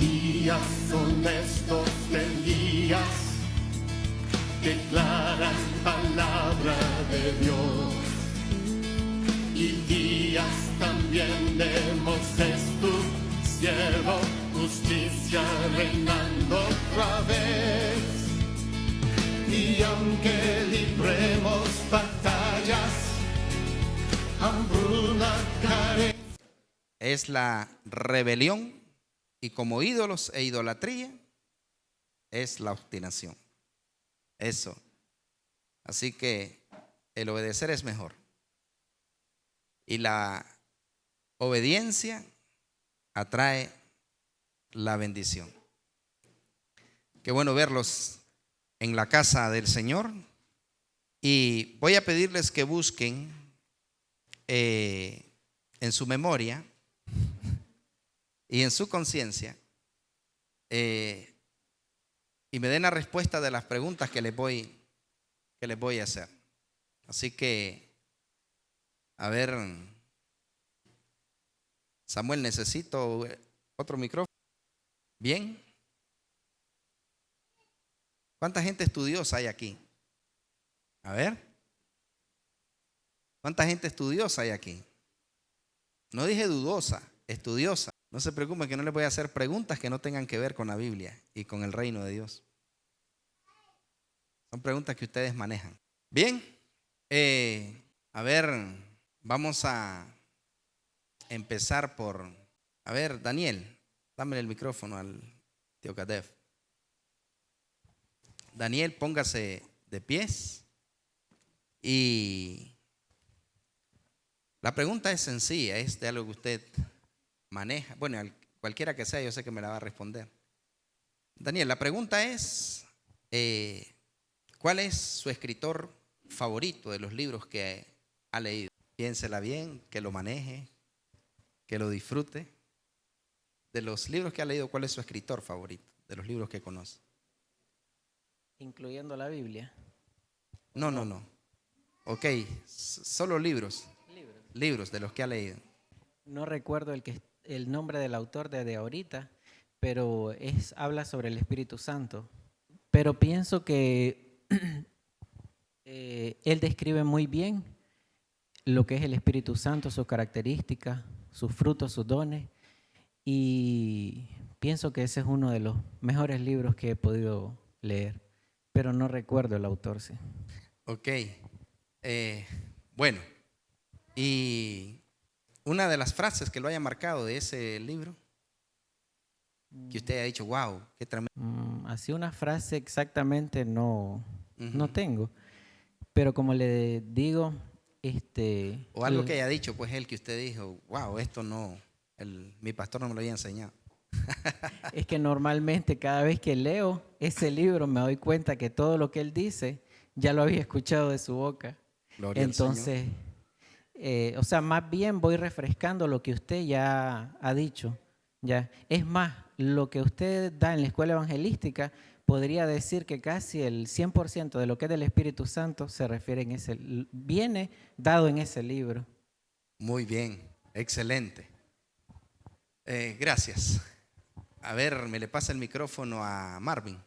días honestos de Elías declaran palabra de Dios, y días también de Moisés tu siervo, justicia reinando otra vez. Y aunque libremos batallas, hambruna, carencia, es la rebelión, y como ídolos e idolatría es la obstinación. Eso. Así que el obedecer es mejor. Y la obediencia atrae la bendición. Qué bueno verlos en la casa del Señor. Y voy a pedirles que busquen en su memoria y en su conciencia y me den la respuesta de las preguntas que les voy a hacer. Así que, a ver, Samuel, necesito otro micrófono. Bien. ¿Cuánta gente estudiosa hay aquí? A ver. ¿Cuánta gente estudiosa hay aquí? No dije dudosa, estudiosa. No se preocupen que no les voy a hacer preguntas que no tengan que ver con la Biblia y con el reino de Dios. Son preguntas que ustedes manejan. Bien, a ver, vamos a empezar por... A ver, Daniel, dame el micrófono al tío Kadef. Daniel, póngase de pies. Y la pregunta es sencilla, es de algo que usted maneja. Bueno, cualquiera que sea, yo sé que me la va a responder. Daniel, la pregunta es, ¿cuál es su escritor favorito de los libros que ha leído? Piénsela bien, que lo maneje, que lo disfrute. De los libros que ha leído, ¿cuál es su escritor favorito? De los libros que conoce. Incluyendo la Biblia. No. Ok, solo libros. Libros de los que ha leído. No recuerdo el nombre del autor de ahorita, pero habla sobre el Espíritu Santo. Pero pienso que él describe muy bien lo que es el Espíritu Santo, sus características, sus frutos, sus dones. Y pienso que ese es uno de los mejores libros que he podido leer, pero no recuerdo el autor, sí. Ok, bueno, y una de las frases que lo haya marcado de ese libro, que usted haya dicho, wow, qué tremendo. Así una frase exactamente no tengo, pero como le digo, o algo que haya dicho, pues él que usted dijo, wow, esto no, mi pastor no me lo había enseñado. Es que normalmente cada vez que leo ese libro me doy cuenta que todo lo que él dice ya lo había escuchado de su boca. Gloria Entonces, o sea, más bien voy refrescando lo que usted ya ha dicho. Ya. Es más, lo que usted da en la escuela evangelística, podría decir que casi el 100% de lo que es del Espíritu Santo se refiere viene dado en ese libro. Muy bien, excelente. Gracias. A ver, me le pasa el micrófono a Marvin.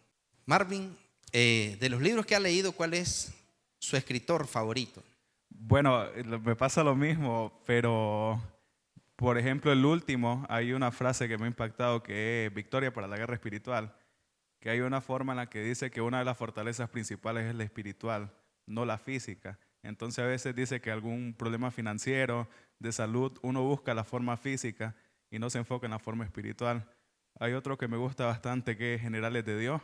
Marvin, de los libros que ha leído, ¿cuál es su escritor favorito? Bueno, me pasa lo mismo, pero por ejemplo el último, hay una frase que me ha impactado que es Victoria para la guerra espiritual, que hay una forma en la que dice que una de las fortalezas principales es la espiritual, no la física. Entonces a veces dice que algún problema financiero, de salud, uno busca la forma física y no se enfoca en la forma espiritual. Hay otro que me gusta bastante que es Generales de Dios,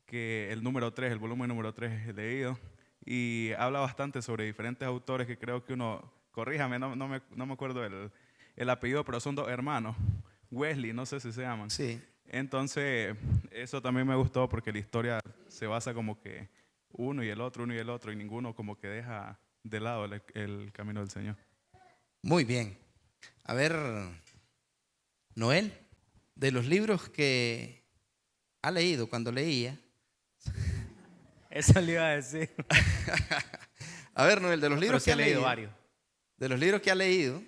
que el número 3, el volumen número 3 es leído y habla bastante sobre diferentes autores que creo que uno, corríjame, no me acuerdo el apellido, pero son dos hermanos, Wesley, no sé si se llaman. Sí. Entonces, eso también me gustó porque la historia se basa como que uno y el otro, y ninguno como que deja de lado el camino del Señor. Muy bien. A ver, Noel, de los libros que ha leído cuando leía. Eso le iba a decir. A ver, Noel, de los libros que ha leído, varios. de los libros que ha leído,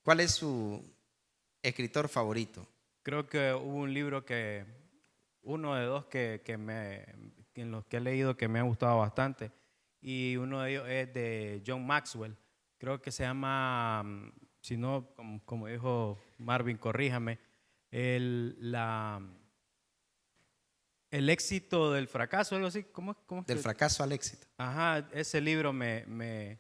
¿cuál es su escritor favorito? creo que hubo un libro uno de dos en los que he leído que me ha gustado bastante, y uno de ellos es de John Maxwell. Creo que se llama, si no, como dijo Marvin, corríjame, el éxito del fracaso, algo así. ¿Cómo es Del que? fracaso al éxito. Ajá, ese libro me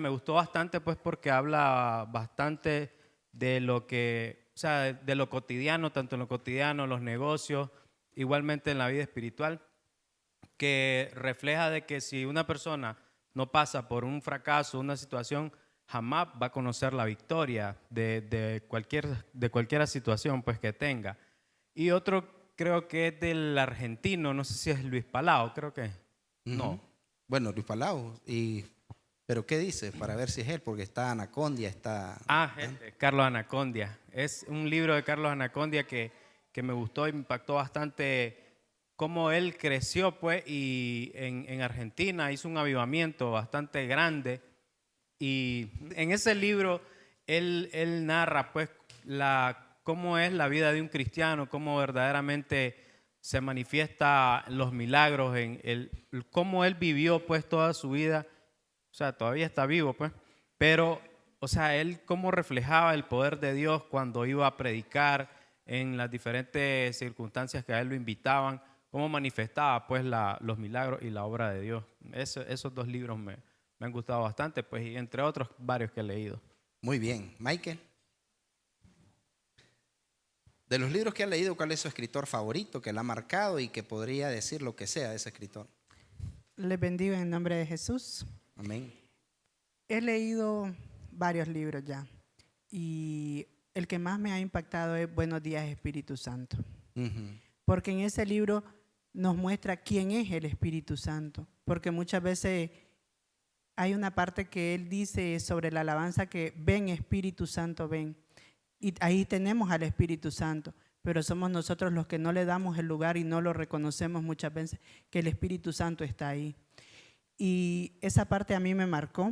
gustó bastante, pues, porque habla bastante de lo que, o sea, de lo cotidiano, tanto en lo cotidiano, los negocios, igualmente en la vida espiritual, que refleja de que si una persona no pasa por un fracaso, una situación, jamás va a conocer la victoria de cualquier situación, pues, que tenga. Y otro creo que es del argentino, no sé si es Luis Palau, creo que no. Ujú. Bueno, Luis Palau. ¿Pero qué dice? Para ver si es él, porque está Anacondia, está... Carlos Anacondia. Es un libro de Carlos Anacondia que me gustó y me impactó bastante cómo él creció, pues, y en Argentina hizo un avivamiento bastante grande. Y en ese libro él narra, pues, cómo es la vida de un cristiano, cómo verdaderamente se manifiesta los milagros, cómo él vivió, pues, toda su vida. O sea, todavía está vivo, pues, pero, o sea, él cómo reflejaba el poder de Dios cuando iba a predicar en las diferentes circunstancias que a él lo invitaban, cómo manifestaba, pues, los milagros y la obra de Dios. Esos dos libros me han gustado bastante, pues, y entre otros varios que he leído. Muy bien. Michael. De los libros que ha leído, ¿cuál es su escritor favorito que la ha marcado y que podría decir lo que sea de ese escritor? Les bendigo en el nombre de Jesús. Amén. He leído varios libros ya y el que más me ha impactado es Buenos días, Espíritu Santo. Ujú. Porque en ese libro nos muestra quién es el Espíritu Santo. Porque muchas veces hay una parte que él dice sobre la alabanza que ven Espíritu Santo, ven. Y ahí tenemos al Espíritu Santo, pero somos nosotros los que no le damos el lugar y no lo reconocemos muchas veces que el Espíritu Santo está ahí. Y esa parte a mí me marcó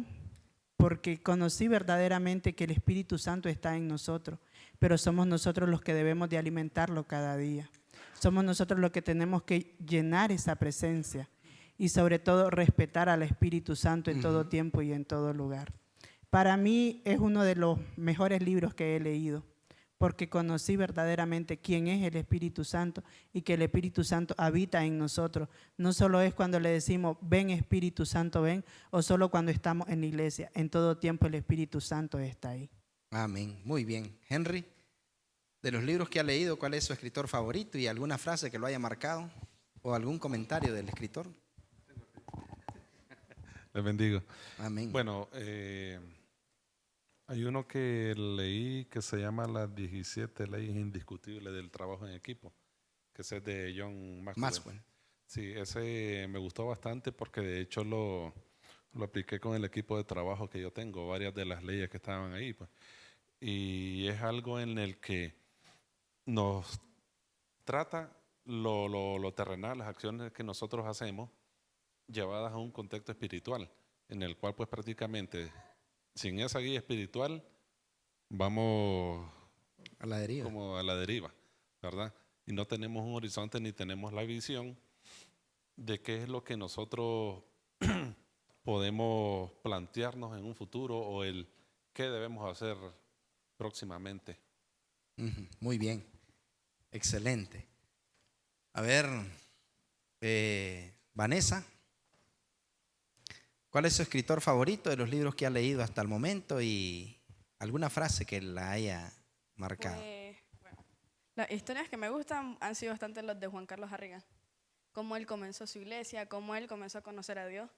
porque conocí verdaderamente que el Espíritu Santo está en nosotros, pero somos nosotros los que debemos de alimentarlo cada día. Somos nosotros los que tenemos que llenar esa presencia y sobre todo respetar al Espíritu Santo en todo tiempo y en todo lugar. Para mí es uno de los mejores libros que he leído, porque conocí verdaderamente quién es el Espíritu Santo y que el Espíritu Santo habita en nosotros. No solo es cuando le decimos, ven Espíritu Santo, ven, o solo cuando estamos en la iglesia. En todo tiempo el Espíritu Santo está ahí. Amén. Muy bien. Henry, de los libros que ha leído, ¿cuál es su escritor favorito y alguna frase que lo haya marcado o algún comentario del escritor? Les bendigo. Amén. Bueno, hay uno que leí que se llama Las 17 leyes indiscutibles del trabajo en equipo, que ese es de John Maxwell. Sí, ese me gustó bastante porque de hecho lo apliqué con el equipo de trabajo que yo tengo, varias de las leyes que estaban ahí, pues. Y es algo en el que nos trata lo terrenal, las acciones que nosotros hacemos, llevadas a un contexto espiritual, en el cual pues prácticamente sin esa guía espiritual vamos A la deriva. como a la deriva, ¿verdad? Y no tenemos un horizonte ni tenemos la visión de qué es lo que nosotros podemos plantearnos en un futuro o el qué debemos hacer próximamente. Ujú. Muy bien. Excelente. A ver, Vanessa, ¿cuál es su escritor favorito de los libros que ha leído hasta el momento y alguna frase que la haya marcado? Bueno, las historias que me gustan han sido bastante las de Juan Carlos Harrigan. Cómo él comenzó su iglesia, cómo él comenzó a conocer a Dios.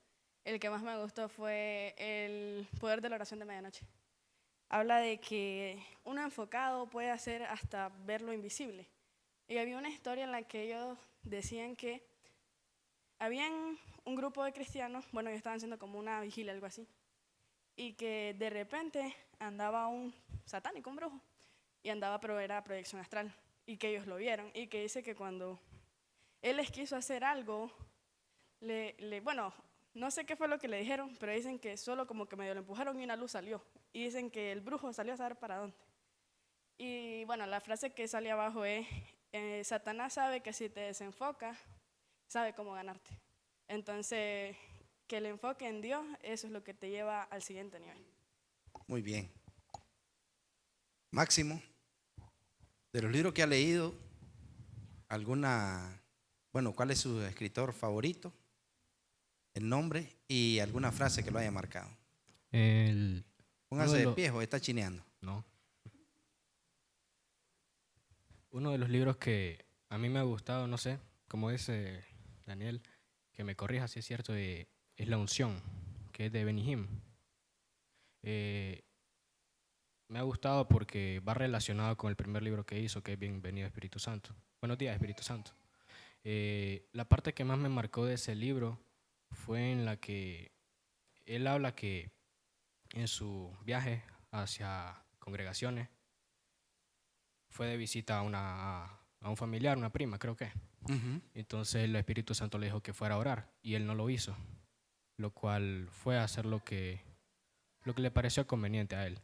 El que más me gustó fue El poder de la oración de medianoche. Habla de que uno enfocado puede hacer hasta ver lo invisible. Y había una historia en la que ellos decían que habían un grupo de cristianos, bueno, ellos estaban haciendo como una vigilia, algo así, y que de repente andaba un satánico, un brujo, y andaba, pero era proyección astral, y que ellos lo vieron, y que dice que cuando él les quiso hacer algo, bueno, no sé qué fue lo que le dijeron, pero dicen que solo como que medio lo empujaron y una luz salió, y dicen que el brujo salió a saber para dónde. Y bueno, la frase que sale abajo es, Satanás sabe que si te desenfocas, sabe cómo ganarte. Entonces, que el enfoque en Dios, eso es lo que te lleva al siguiente nivel. Muy bien. Máximo, de los libros que ha leído, ¿cuál es su escritor favorito? El nombre y alguna frase que lo haya marcado. Póngase de pie o está chineando. No. Uno de los libros que a mí me ha gustado, no sé, como dice Daniel, que me corrija si es cierto, es La Unción, que es de Benny Hinn. Me ha gustado porque va relacionado con el primer libro que hizo, que es Bienvenido Espíritu Santo. Buenos días, Espíritu Santo. La parte que más me marcó de ese libro fue en la que él habla que en su viaje hacia congregaciones fue de visita a un familiar, una prima, creo que. Entonces el Espíritu Santo le dijo que fuera a orar y él no lo hizo, lo cual fue a hacer lo que le pareció conveniente a él.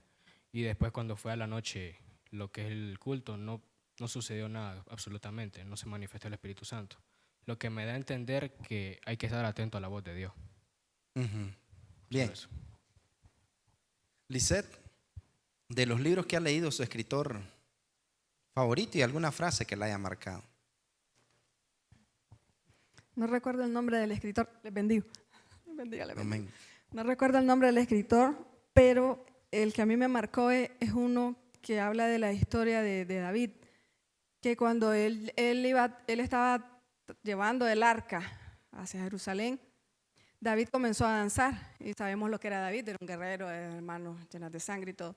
Y después cuando fue a la noche, lo que es el culto, no sucedió nada absolutamente, no se manifestó el Espíritu Santo. Lo que me da a entender que hay que estar atento a la voz de Dios. Bien. Lisette, de los libros que ha leído, su escritor favorito y alguna frase que la haya marcado. No recuerdo el nombre del escritor, les bendigo. Bendiga, les bendigo. Amén. No recuerdo el nombre del escritor, pero el que a mí me marcó es uno que habla de la historia de David, que cuando él estaba llevando el arca hacia Jerusalén, David comenzó a danzar, y sabemos lo que era David, era un guerrero, hermanos llenos de sangre y todo.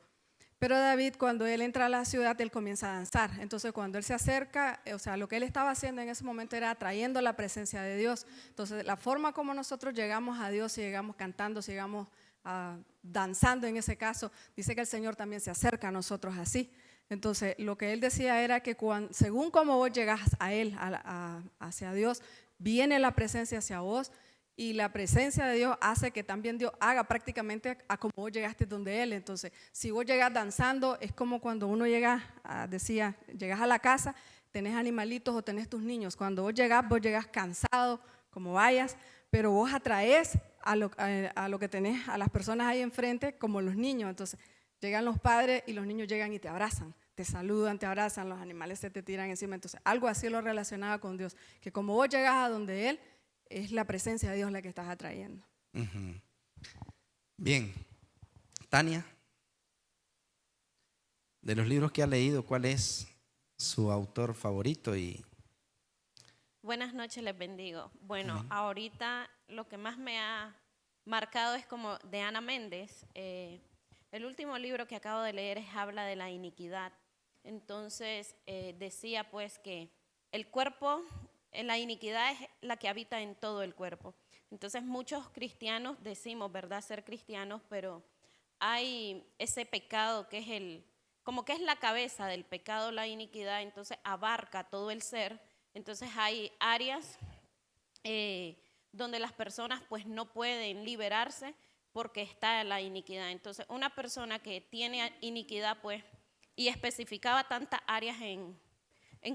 Pero David, cuando él entra a la ciudad, él comienza a danzar. Entonces, cuando él se acerca, o sea, lo que él estaba haciendo en ese momento era atrayendo la presencia de Dios. Entonces, la forma como nosotros llegamos a Dios, si llegamos cantando, si llegamos danzando en ese caso, dice que el Señor también se acerca a nosotros así. Entonces, lo que él decía era que según como vos llegas a Él, hacia Dios, viene la presencia hacia vos. Y la presencia de Dios hace que también Dios haga prácticamente a como vos llegaste donde Él. Entonces, si vos llegas danzando, es como cuando uno llega, llegas a la casa, tenés animalitos o tenés tus niños. Cuando vos llegas cansado, como vayas, pero vos atraes a lo que tenés, a las personas ahí enfrente, como los niños. Entonces, llegan los padres y los niños llegan y te abrazan, te saludan, te abrazan, los animales se te tiran encima. Entonces, algo así lo relacionaba con Dios, que como vos llegas a donde Él, es la presencia de Dios la que estás atrayendo. Bien. Tania, de los libros que ha leído, ¿cuál es su autor favorito? Buenas noches, les bendigo. Bueno, ahorita lo que más me ha marcado es como de Ana Méndez. El último libro que acabo de leer habla de la iniquidad. Entonces decía pues que el cuerpo, la iniquidad es la que habita en todo el cuerpo. Entonces muchos cristianos decimos, ¿verdad?, ser cristianos, pero hay ese pecado que es como que es la cabeza del pecado, la iniquidad, entonces abarca todo el ser. Entonces hay áreas donde las personas pues no pueden liberarse porque está la iniquidad. Entonces una persona que tiene iniquidad pues, y especificaba tantas áreas en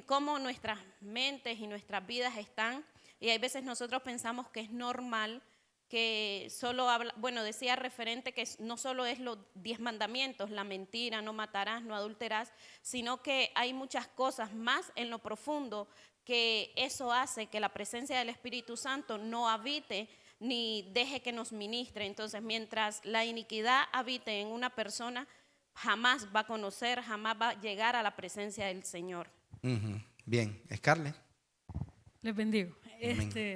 cómo nuestras mentes y nuestras vidas están, y hay veces nosotros pensamos que es normal, que solo habla, bueno, decía referente que no solo es los 10 mandamientos, la mentira, no matarás, no adulterarás, sino que hay muchas cosas más en lo profundo que eso hace que la presencia del Espíritu Santo no habite ni deje que nos ministre. Entonces, mientras la iniquidad habite en una persona, jamás va a conocer, jamás va a llegar a la presencia del Señor. Bien, Scarlett. Les bendigo.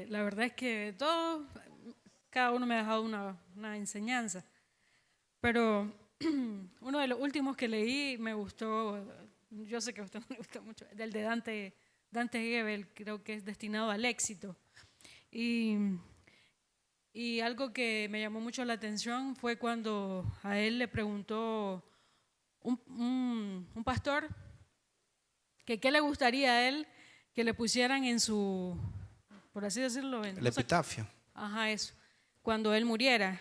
La verdad es que cada uno me ha dejado una enseñanza, pero uno de los últimos que leí me gustó, yo sé que a usted no le gusta mucho, del de Dante Gebel, creo que es Destinado al Éxito. Y algo que me llamó mucho la atención fue cuando a él le preguntó un pastor que qué le gustaría a él que le pusieran en su, por así decirlo, el epitafio. Ajá, eso, cuando él muriera.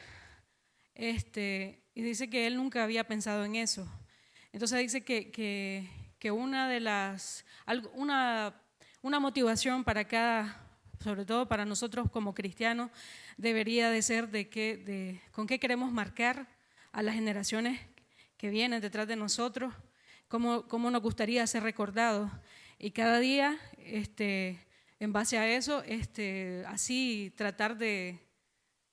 Y dice que él nunca había pensado en eso. Entonces dice que una motivación para sobre todo para nosotros como cristianos, debería de ser con qué queremos marcar a las generaciones que vienen detrás de nosotros, cómo nos gustaría ser recordados. Y cada día, en base a eso, así tratar de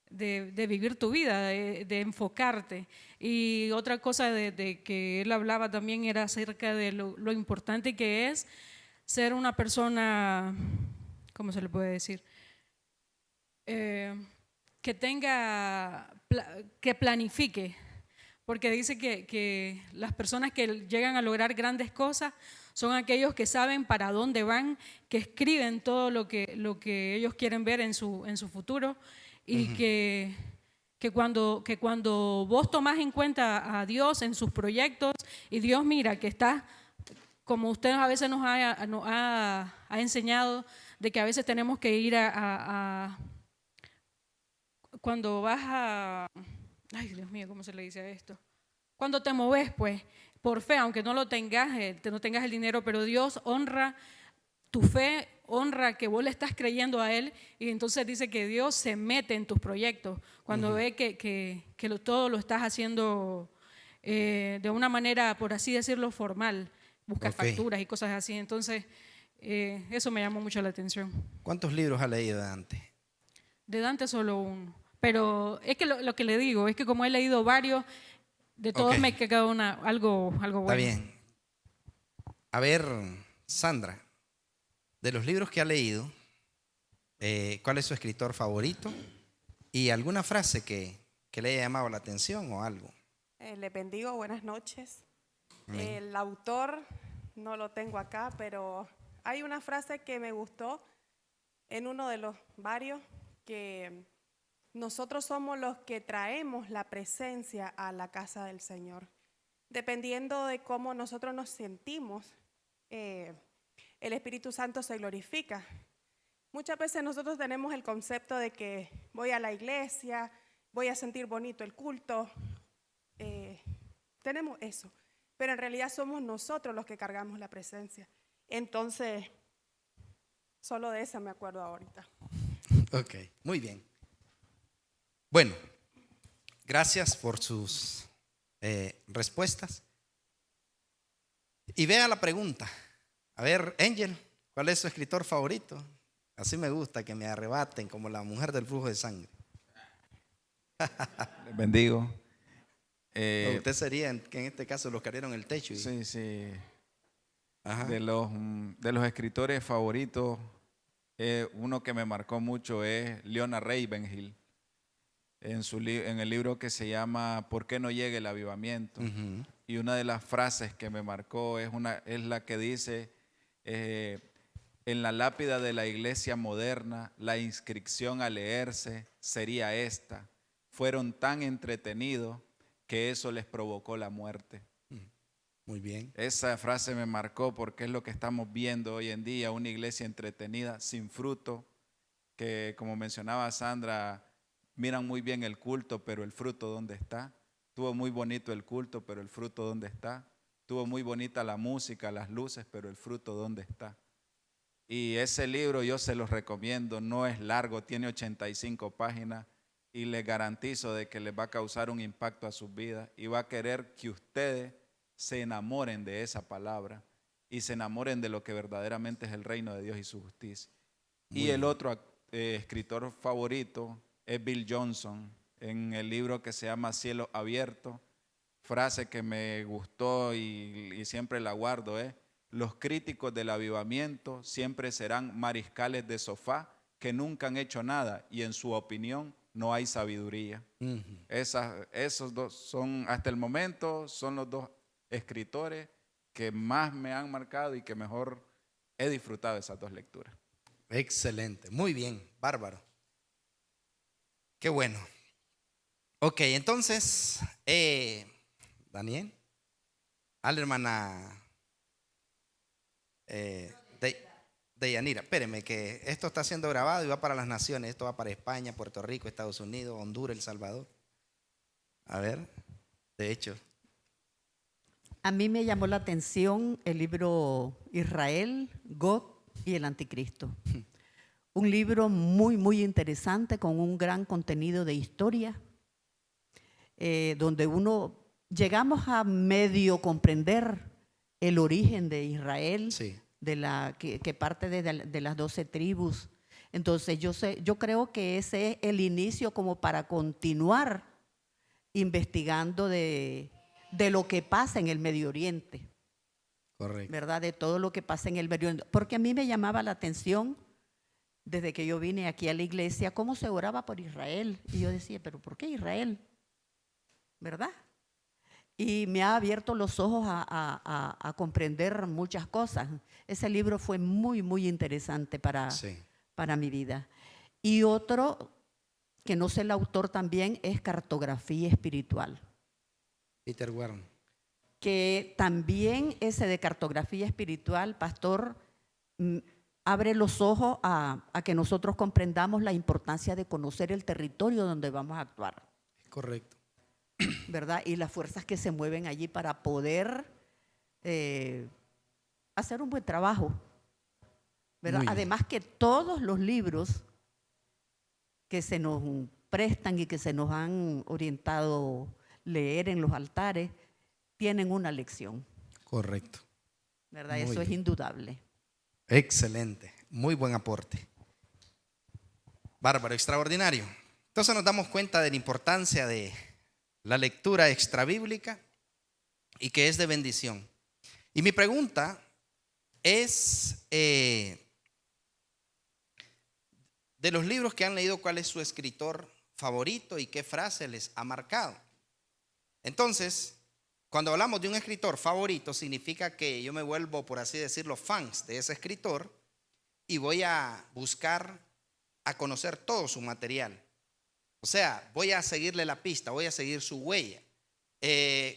vivir tu vida, de enfocarte. Y otra cosa de que él hablaba también era acerca de lo importante que es ser una persona, ¿cómo se le puede decir? Que planifique, porque dice que las personas que llegan a lograr grandes cosas son aquellos que saben para dónde van, que escriben todo lo que ellos quieren ver en su futuro, y que cuando vos tomás en cuenta a Dios en sus proyectos, y Dios mira que está, como usted a veces nos ha enseñado, de que a veces tenemos que ir cuando vas ay Dios mío, ¿cómo se le dice a esto? Cuando te moves, pues, por fe, aunque no lo tengas, no tengas el dinero, pero Dios honra tu fe, honra que vos le estás creyendo a Él, y entonces dice que Dios se mete en tus proyectos cuando ve que todo lo estás haciendo de una manera, por así decirlo, formal, buscas facturas y cosas así. Entonces, eso me llamó mucho la atención. ¿Cuántos libros ha leído de Dante? De Dante solo uno, pero es que lo que le digo es que como he leído varios, de todos me queda algo bueno. Está bien. A ver, Sandra, de los libros que ha leído, ¿cuál es su escritor favorito? ¿Y alguna frase que le haya llamado la atención o algo? Le bendigo, buenas noches. El autor no lo tengo acá, pero hay una frase que me gustó en uno de los varios, que nosotros somos los que traemos la presencia a la casa del Señor. Dependiendo de cómo nosotros nos sentimos, el Espíritu Santo se glorifica. Muchas veces nosotros tenemos el concepto de que voy a la iglesia, voy a sentir bonito el culto, tenemos eso, pero en realidad somos nosotros los que cargamos la presencia. Entonces, solo de esa me acuerdo ahorita. Ok, muy bien. Bueno, gracias por sus respuestas. Y vea la pregunta. A ver, Angel, ¿cuál es su escritor favorito? Así me gusta que me arrebaten como la mujer del flujo de sangre. Les bendigo. No, usted sería, que en este caso los que abrieron el techo. Sí, sí. Ajá. De los escritores favoritos, uno que me marcó mucho es Leonard Ravenhill, en el libro que se llama ¿Por qué no llega el avivamiento? Y una de las frases que me marcó es la que dice, en la lápida de la iglesia moderna, la inscripción a leerse sería esta: fueron tan entretenidos que eso les provocó la muerte. Muy bien. Esa frase me marcó porque es lo que estamos viendo hoy en día, una iglesia entretenida, sin fruto, que como mencionaba Sandra, miran muy bien el culto, pero el fruto ¿dónde está? Estuvo muy bonito el culto, pero el fruto ¿dónde está? Estuvo muy bonita la música, las luces, pero el fruto ¿dónde está? Y ese libro yo se los recomiendo, no es largo, tiene 85 páginas y les garantizo de que les va a causar un impacto a sus vidas y va a querer que ustedes se enamoren de esa palabra y se enamoren de lo que verdaderamente es el reino de Dios y su justicia. Y el otro escritor favorito es Bill Johnson, en el libro que se llama Cielo Abierto. Frase que me gustó y siempre la guardo es: los críticos del avivamiento siempre serán mariscales de sofá que nunca han hecho nada y en su opinión no hay sabiduría. Esos dos son, hasta el momento, son los dos escritores que más me han marcado y que mejor he disfrutado de esas dos lecturas. Excelente, muy bien, bárbaro. Qué bueno. Ok, entonces, Daniel, a la hermana de Yanira, espéreme que esto está siendo grabado y va para las naciones, esto va para España, Puerto Rico, Estados Unidos, Honduras, El Salvador. A ver, de hecho. A mí me llamó la atención el libro Israel, God y el Anticristo. Un libro muy, muy interesante con un gran contenido de historia, donde llegamos a medio comprender el origen de Israel, sí, que parte de las 12 tribus. Entonces yo creo que ese es el inicio como para continuar investigando de lo que pasa en el Medio Oriente. Correcto. ¿Verdad? De todo lo que pasa en el Medio Oriente. Porque a mí me llamaba la atención, desde que yo vine aquí a la iglesia, cómo se oraba por Israel. Y yo decía, ¿pero por qué Israel? ¿Verdad? Y me ha abierto los ojos a comprender muchas cosas. Ese libro fue muy, muy interesante para mi vida. Y otro, que no sé el autor también, es Cartografía Espiritual. Peter Warren. Que también ese de Cartografía Espiritual, pastor, abre los ojos a que nosotros comprendamos la importancia de conocer el territorio donde vamos a actuar. Correcto. ¿Verdad? Y las fuerzas que se mueven allí para poder hacer un buen trabajo. ¿Verdad? Además que todos los libros que se nos prestan y que se nos han orientado leer en los altares tienen una lección. Correcto. ¿Verdad? Eso es indudable. Excelente. Muy buen aporte. Bárbaro, extraordinario. Entonces nos damos cuenta de la importancia de la lectura extrabíblica y que es de bendición. Y mi pregunta es, de los libros que han leído, ¿cuál es su escritor favorito y qué frase les ha marcado? Entonces, cuando hablamos de un escritor favorito, significa que yo me vuelvo, por así decirlo, fans de ese escritor y voy a buscar a conocer todo su material. O sea, voy a seguirle la pista, voy a seguir su huella.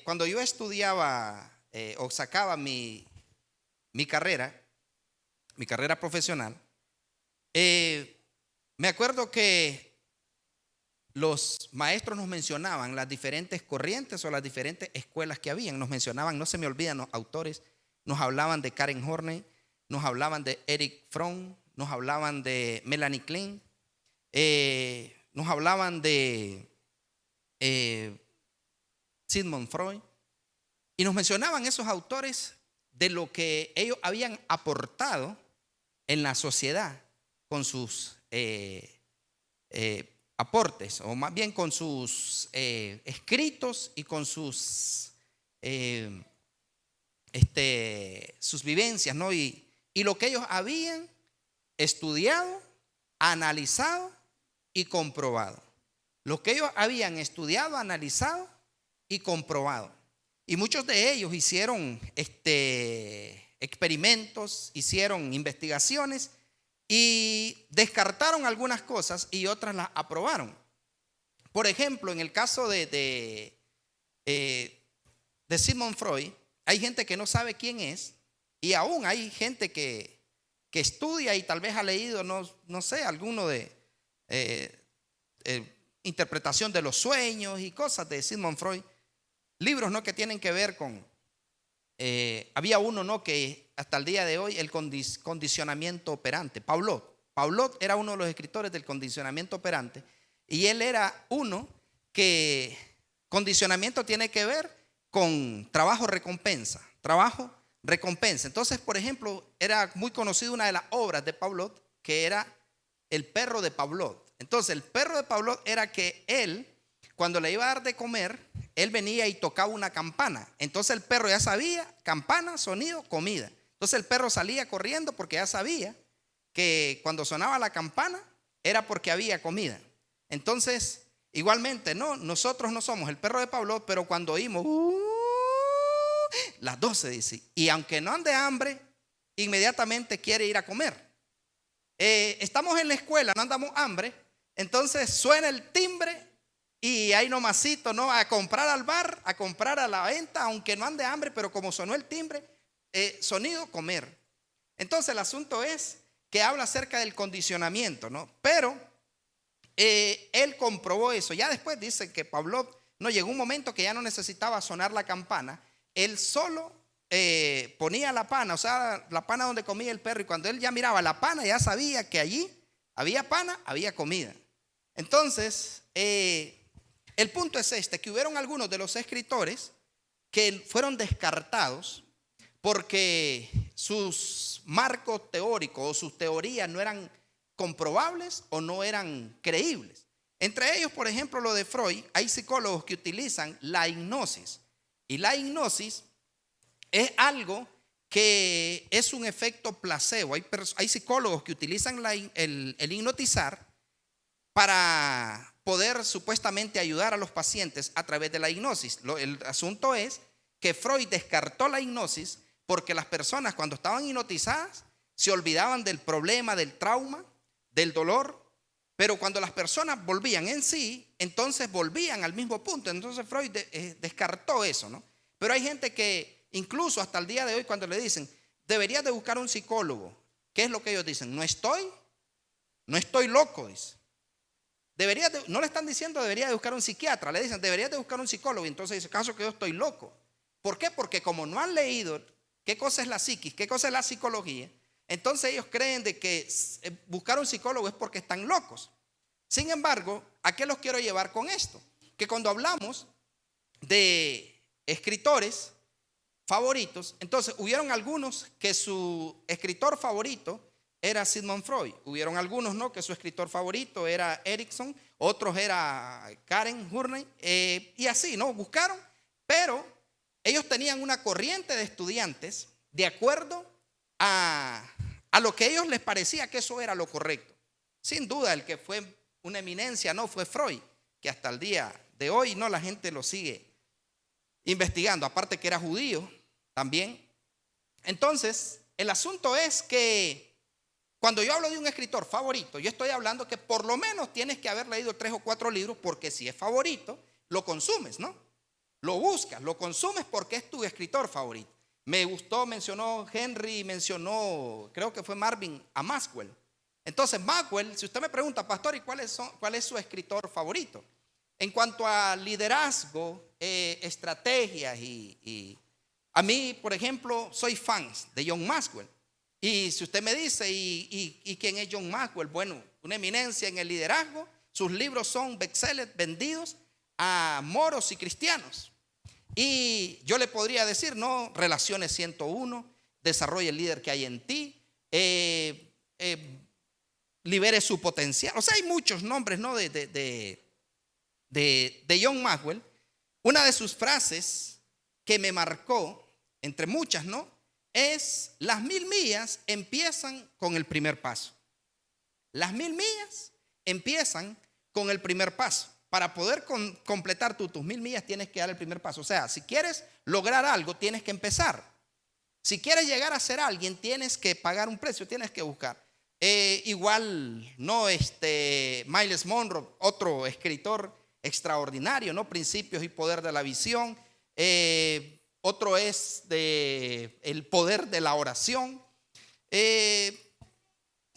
Cuando yo estudiaba o sacaba mi carrera profesional, me acuerdo que los maestros nos mencionaban las diferentes corrientes o las diferentes escuelas que habían. Nos mencionaban, no se me olvidan los autores, nos hablaban de Karen Horney, nos hablaban de Eric Fromm, nos hablaban de Melanie Klein, nos hablaban de Sigmund Freud, y nos mencionaban esos autores de lo que ellos habían aportado en la sociedad con sus aportes, o más bien con sus escritos y con sus vivencias, ¿no? Y lo que ellos habían estudiado, analizado y comprobado. Lo que ellos habían estudiado, analizado y comprobado. Y muchos de ellos hicieron experimentos, hicieron investigaciones y descartaron algunas cosas y otras las aprobaron. Por ejemplo, en el caso de Sigmund Freud, hay gente que no sabe quién es, y aún hay gente que estudia y tal vez ha leído, no sé, alguno de interpretación de los sueños y cosas de Sigmund Freud, libros, ¿no?, que tienen que ver con, había uno, ¿no?, que hasta el día de hoy, el condicionamiento operante. Paulot era uno de los escritores del condicionamiento operante, y él era uno que condicionamiento tiene que ver con trabajo-recompensa. Entonces, por ejemplo, era muy conocido una de las obras de Paulot, que era El perro de Paulot. Entonces, el perro de Paulot era que él, cuando le iba a dar de comer, él venía y tocaba una campana. Entonces el perro ya sabía, campana, sonido, comida. Entonces el perro salía corriendo porque ya sabía que cuando sonaba la campana era porque había comida. Entonces, igualmente, no, nosotros no somos el perro de Paulot, pero cuando oímos las 12, dice, y aunque no ande hambre, inmediatamente quiere ir a comer. Estamos en la escuela, no andamos hambre, entonces suena el timbre y ahí nomasito, ¿no?, a comprar al bar, a comprar a la venta, aunque no ande hambre, pero como sonó el timbre, sonido, comer. Entonces el asunto es que habla acerca del condicionamiento, ¿no? Pero él comprobó eso. Ya después dice que Paulot, no, llegó un momento que ya no necesitaba sonar la campana, él solo ponía la pana, o sea, la pana donde comía el perro, y cuando él ya miraba la pana, ya sabía que allí había pana, había comida. Entonces, el punto es este, que hubieron algunos de los escritores que fueron descartados porque sus marcos teóricos o sus teorías no eran comprobables o no eran creíbles. Entre ellos, por ejemplo, lo de Freud, hay psicólogos que utilizan la hipnosis. Y la hipnosis es algo que es un efecto placebo. Hay psicólogos que utilizan el hipnotizar para poder supuestamente ayudar a los pacientes a través de la hipnosis. El asunto es que Freud descartó la hipnosis porque las personas cuando estaban hipnotizadas se olvidaban del problema, del trauma, del dolor, pero cuando las personas volvían en sí, entonces volvían al mismo punto. Entonces Freud descartó eso, ¿no? Pero hay gente que incluso hasta el día de hoy, cuando le dicen, deberías de buscar un psicólogo, ¿qué es lo que ellos dicen? No estoy loco, dice. No le están diciendo debería de buscar un psiquiatra, le dicen deberías de buscar un psicólogo. Y entonces dice, ¿caso que yo estoy loco? ¿Por qué? Porque como no han leído qué cosa es la psiquis, qué cosa es la psicología, entonces ellos creen de que buscar un psicólogo es porque están locos. Sin embargo, ¿a qué los quiero llevar con esto? Que cuando hablamos de escritores favoritos, entonces hubieron algunos que su escritor favorito era Sigmund Freud. Hubieron algunos, ¿no?, que su escritor favorito era Erikson, otros era Karen Hurney, y así, ¿no? Buscaron, pero ellos tenían una corriente de estudiantes de acuerdo a lo que a ellos les parecía que eso era lo correcto. Sin duda, el que fue una eminencia, no, fue Freud, que hasta el día de hoy, no, la gente lo sigue investigando, aparte que era judío también. Entonces, el asunto es que cuando yo hablo de un escritor favorito, yo estoy hablando que por lo menos tienes que haber leído 3 o 4 libros, porque si es favorito, lo consumes, ¿no? Lo buscas, lo consumes porque es tu escritor favorito. Me gustó, mencionó Henry, mencionó, creo que fue Marvin, a Maxwell. Entonces, Maxwell, si usted me pregunta, pastor, ¿y cuál es su escritor favorito? En cuanto a liderazgo, estrategias y a mí, por ejemplo, soy fan de John Maxwell. Y si usted me dice, ¿y quién es John Maxwell? Bueno, una eminencia en el liderazgo. Sus libros son bestsellers vendidos a moros y cristianos. Y yo le podría decir, ¿no? Relaciones 101, desarrolla el líder que hay en ti, libere su potencial. O sea, hay muchos nombres, ¿no?, de John Maxwell. Una de sus frases que me marcó, entre muchas, ¿no?, es: las 1000 millas empiezan con el primer paso. Las 1000 millas empiezan con el primer paso. Para poder completar tus 1000 millas tienes que dar el primer paso. O sea, si quieres lograr algo, tienes que empezar. Si quieres llegar a ser alguien, tienes que pagar un precio, tienes que buscar. Igual, ¿no? Miles Monroe, otro escritor extraordinario, ¿no? Principios y poder de la visión. Otro es de El poder de la oración.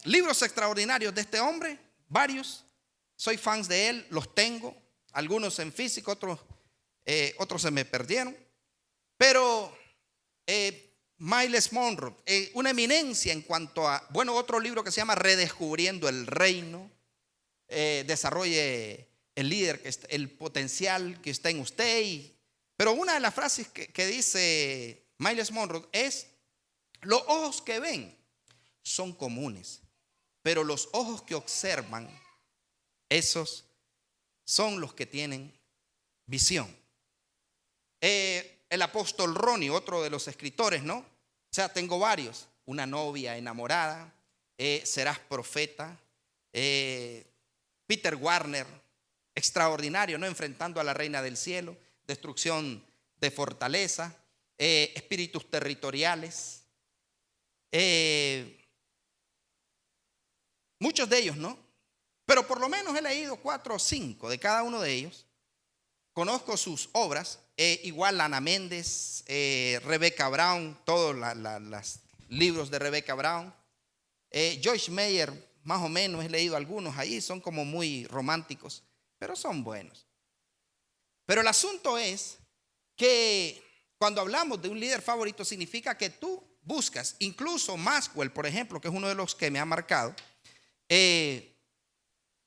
Libros extraordinarios de este hombre, varios. Soy fan de él, los tengo. Algunos en físico, otros se me perdieron. Pero Miles Monroe, una eminencia en cuanto a, bueno, otro libro que se llama Redescubriendo el Reino. Desarrolle el líder, el potencial que está en usted. Pero una de las frases que dice Miles Monroe es: los ojos que ven son comunes, pero los ojos que observan, esos son los que tienen visión. El apóstol Ronnie, otro de los escritores, ¿no? O sea, tengo varios. Una novia enamorada, Serás profeta, Peter Warner, extraordinario, ¿no? Enfrentando a la reina del cielo, Destrucción de fortaleza, Espíritus territoriales. Muchos de ellos, ¿no? Pero por lo menos he leído 4 o 5 de cada uno de ellos. Conozco sus obras. Igual Ana Méndez, Rebecca Brown, todos los libros de Rebecca Brown. Joyce Meyer, más o menos he leído algunos ahí, son como muy románticos, pero son buenos. Pero el asunto es que cuando hablamos de un líder favorito, significa que tú buscas, incluso Maxwell, por ejemplo, que es uno de los que me ha marcado,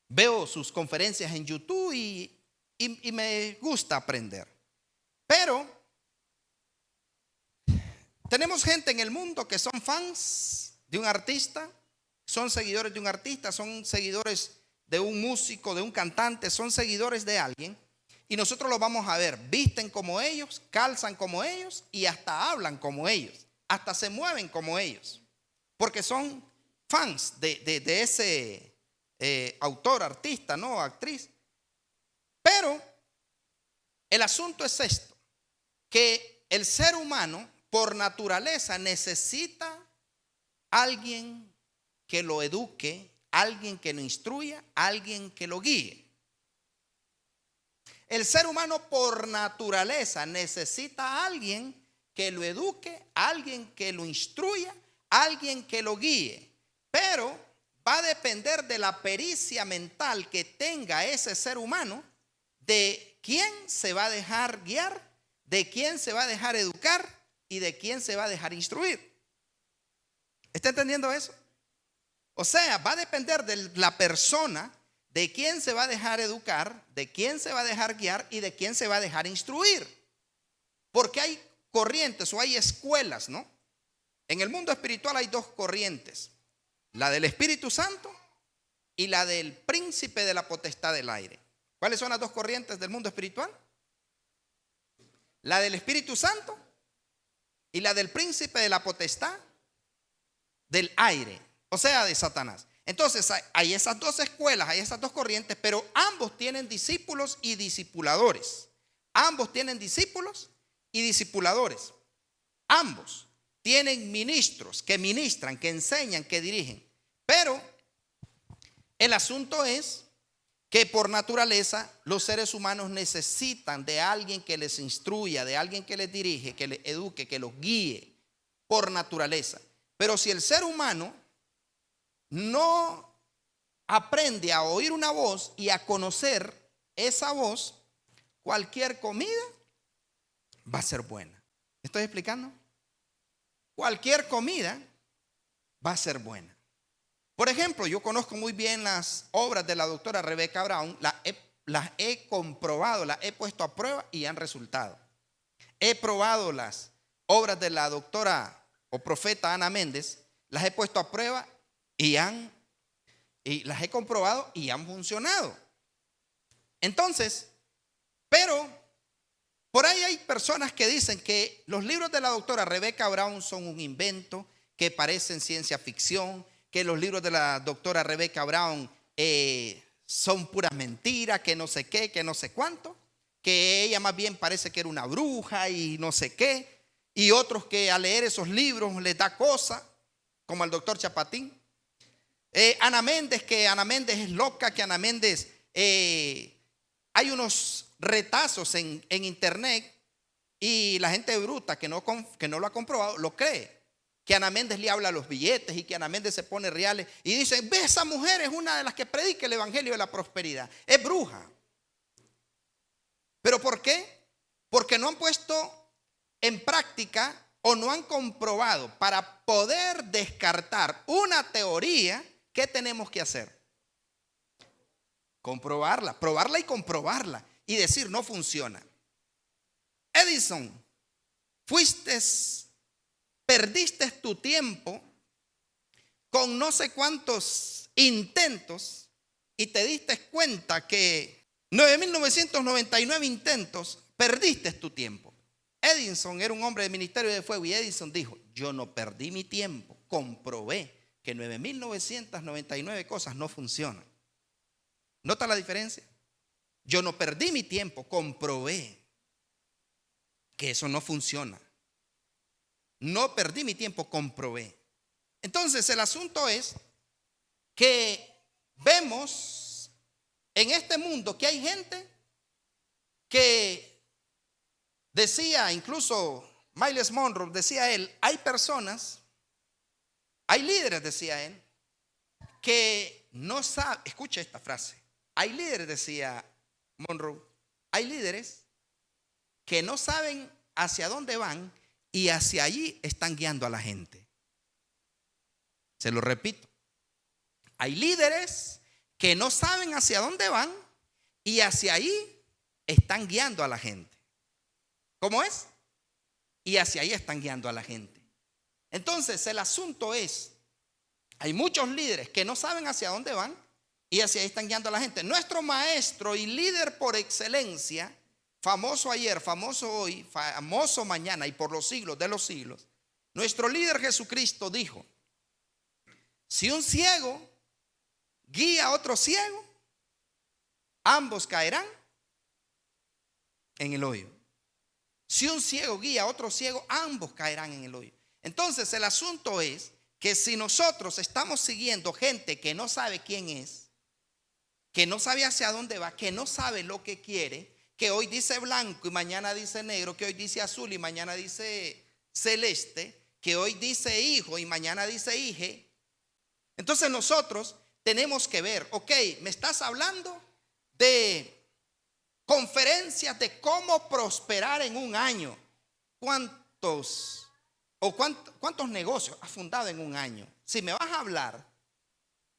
veo sus conferencias en YouTube y me gusta aprender. Pero tenemos gente en el mundo que son fans de un artista, son seguidores de un artista, son seguidores de un músico, de un cantante, son seguidores de alguien. Y nosotros lo vamos a ver, visten como ellos, calzan como ellos y hasta hablan como ellos, hasta se mueven como ellos, porque son fans de ese autor, artista, no actriz. Pero el asunto es esto, que el ser humano por naturaleza necesita alguien que lo eduque, alguien que lo instruya, alguien que lo guíe. El ser humano por naturaleza necesita a alguien que lo eduque, alguien que lo instruya, alguien que lo guíe. Pero va a depender de la pericia mental que tenga ese ser humano, de quién se va a dejar guiar, de quién se va a dejar educar y de quién se va a dejar instruir. ¿Está entendiendo eso? O sea, va a depender de la persona, de quién se va a dejar educar, de quién se va a dejar guiar y de quién se va a dejar instruir. Porque hay corrientes o hay escuelas, ¿no? En el mundo espiritual hay dos corrientes: la del Espíritu Santo y la del príncipe de la potestad del aire. ¿Cuáles son las dos corrientes del mundo espiritual? La del Espíritu Santo y la del príncipe de la potestad del aire, o sea, de Satanás. Entonces hay esas dos escuelas, hay esas dos corrientes, pero ambos tienen discípulos y discipuladores. Ambos tienen discípulos y discipuladores. Ambos tienen ministros que ministran, que enseñan, que dirigen. Pero el asunto es que por naturaleza los seres humanos necesitan de alguien que les instruya, de alguien que les dirige, que les eduque, que los guíe, por naturaleza. Pero si el ser humano no aprende a oír una voz y a conocer esa voz, cualquier comida va a ser buena. ¿Me estoy explicando? Cualquier comida va a ser buena. Por ejemplo, yo conozco muy bien las obras de la doctora Rebecca Brown, las he comprobado, las he puesto a prueba y han resultado. He probado las obras de la doctora o profeta Ana Méndez, las he puesto a prueba y las he comprobado y han funcionado. Entonces, pero por ahí hay personas que dicen que los libros de la doctora Rebecca Brown son un invento, que parecen ciencia ficción, que los libros de la doctora Rebecca Brown son puras mentiras, que no sé qué, que no sé cuánto, que ella más bien parece que era una bruja y no sé qué, y otros que al leer esos libros les da cosa, como el doctor Chapatín. Ana Méndez, que Ana Méndez es loca, que Ana Méndez, hay unos retazos en internet y la gente bruta que no lo ha comprobado lo cree, que Ana Méndez le habla a los billetes y que Ana Méndez se pone reales y dice: ve, esa mujer es una de las que predica el evangelio de la prosperidad, es bruja. ¿Pero por qué? Porque no han puesto en práctica o no han comprobado. Para poder descartar una teoría, ¿qué tenemos que hacer? Comprobarla, probarla y comprobarla y decir: no funciona. Edison, perdiste tu tiempo con no sé cuántos intentos y te diste cuenta que 9.999 intentos, perdiste tu tiempo. Edison era un hombre de ministerio de fuego y Edison dijo: yo no perdí mi tiempo, comprobé que 9.999 cosas no funcionan. ¿Nota la diferencia? Yo no perdí mi tiempo, comprobé que eso no funciona. No perdí mi tiempo, comprobé. Entonces el asunto es que vemos en este mundo que hay gente que decía, incluso Miles Monroe decía él, hay personas, hay líderes, decía él, que no saben, escucha esta frase, hay líderes, decía Monroe, hay líderes que no saben hacia dónde van y hacia allí están guiando a la gente. Se lo repito. Hay líderes que no saben hacia dónde van y hacia allí están guiando a la gente. ¿Cómo es? Y hacia ahí están guiando a la gente. Entonces el asunto es, hay muchos líderes que no saben hacia dónde van y hacia ahí están guiando a la gente. Nuestro maestro y líder por excelencia, famoso ayer, famoso hoy, famoso mañana y por los siglos de los siglos, nuestro líder Jesucristo dijo: si un ciego guía a otro ciego, ambos caerán en el hoyo. Si un ciego guía a otro ciego, ambos caerán en el hoyo. Entonces el asunto es que si nosotros estamos siguiendo gente que no sabe quién es, que no sabe hacia dónde va, que no sabe lo que quiere, que hoy dice blanco y mañana dice negro, que hoy dice azul y mañana dice celeste, que hoy dice hijo y mañana dice hije, entonces nosotros tenemos que ver, ok, me estás hablando de conferencias de cómo prosperar en un año. ¿Cuántos negocios has fundado en un año? Si me vas a hablar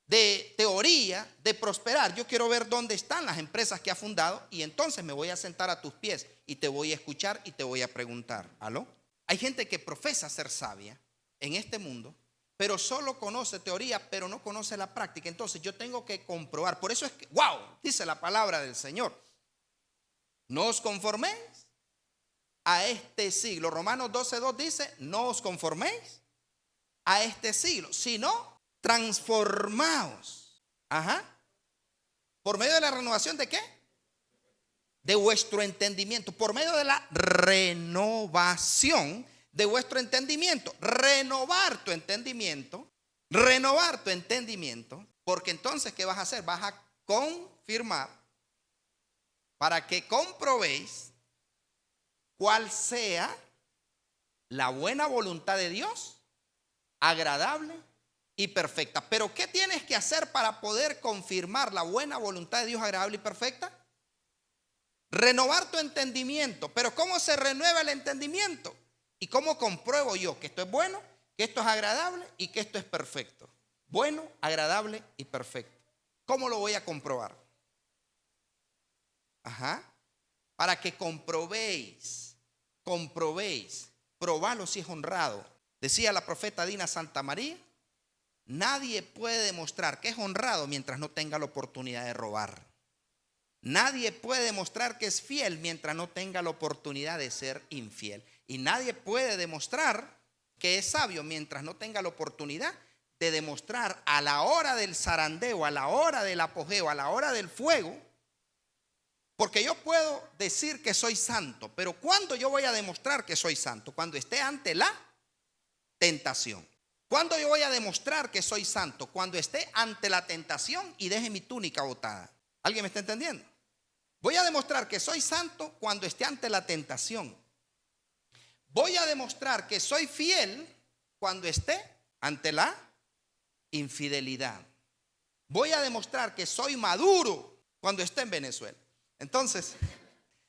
de teoría de prosperar, yo quiero ver dónde están las empresas que has fundado y entonces me voy a sentar a tus pies y te voy a escuchar y te voy a preguntar. ¿Aló? Hay gente que profesa ser sabia en este mundo, pero solo conoce teoría, pero no conoce la práctica. Entonces yo tengo que comprobar. Por eso es que, wow, dice la palabra del Señor: no os conforméis a este siglo. Romanos 12:2 dice: no os conforméis a este siglo, sino transformaos. ¿Por medio de la renovación de qué? De vuestro entendimiento. Por medio de la renovación de vuestro entendimiento. Renovar tu entendimiento. Renovar tu entendimiento. Porque entonces, ¿qué vas a hacer? Vas a confirmar para que comprobéis cuál sea la buena voluntad de Dios, agradable y perfecta. Pero ¿qué tienes que hacer para poder confirmar la buena voluntad de Dios, agradable y perfecta? Renovar tu entendimiento. Pero ¿cómo se renueva el entendimiento? ¿Y cómo compruebo yo que esto es bueno, que esto es agradable y que esto es perfecto? Bueno, agradable y perfecto. ¿Cómo lo voy a comprobar? Para que comprobéis, probalo si es honrado. Decía la profeta Dina Santa María: nadie puede demostrar que es honrado mientras no tenga la oportunidad de robar. Nadie puede demostrar que es fiel mientras no tenga la oportunidad de ser infiel. Y nadie puede demostrar que es sabio mientras no tenga la oportunidad de demostrar a la hora del zarandeo, a la hora del apogeo, a la hora del fuego. Porque yo puedo decir que soy santo, pero ¿cuándo yo voy a demostrar que soy santo? Cuando esté ante la tentación. ¿Cuándo yo voy a demostrar que soy santo? Cuando esté ante la tentación y deje mi túnica botada. ¿Alguien me está entendiendo? Voy a demostrar que soy santo cuando esté ante la tentación. Voy a demostrar que soy fiel cuando esté ante la infidelidad. Voy a demostrar que soy maduro cuando esté en Venezuela. Entonces,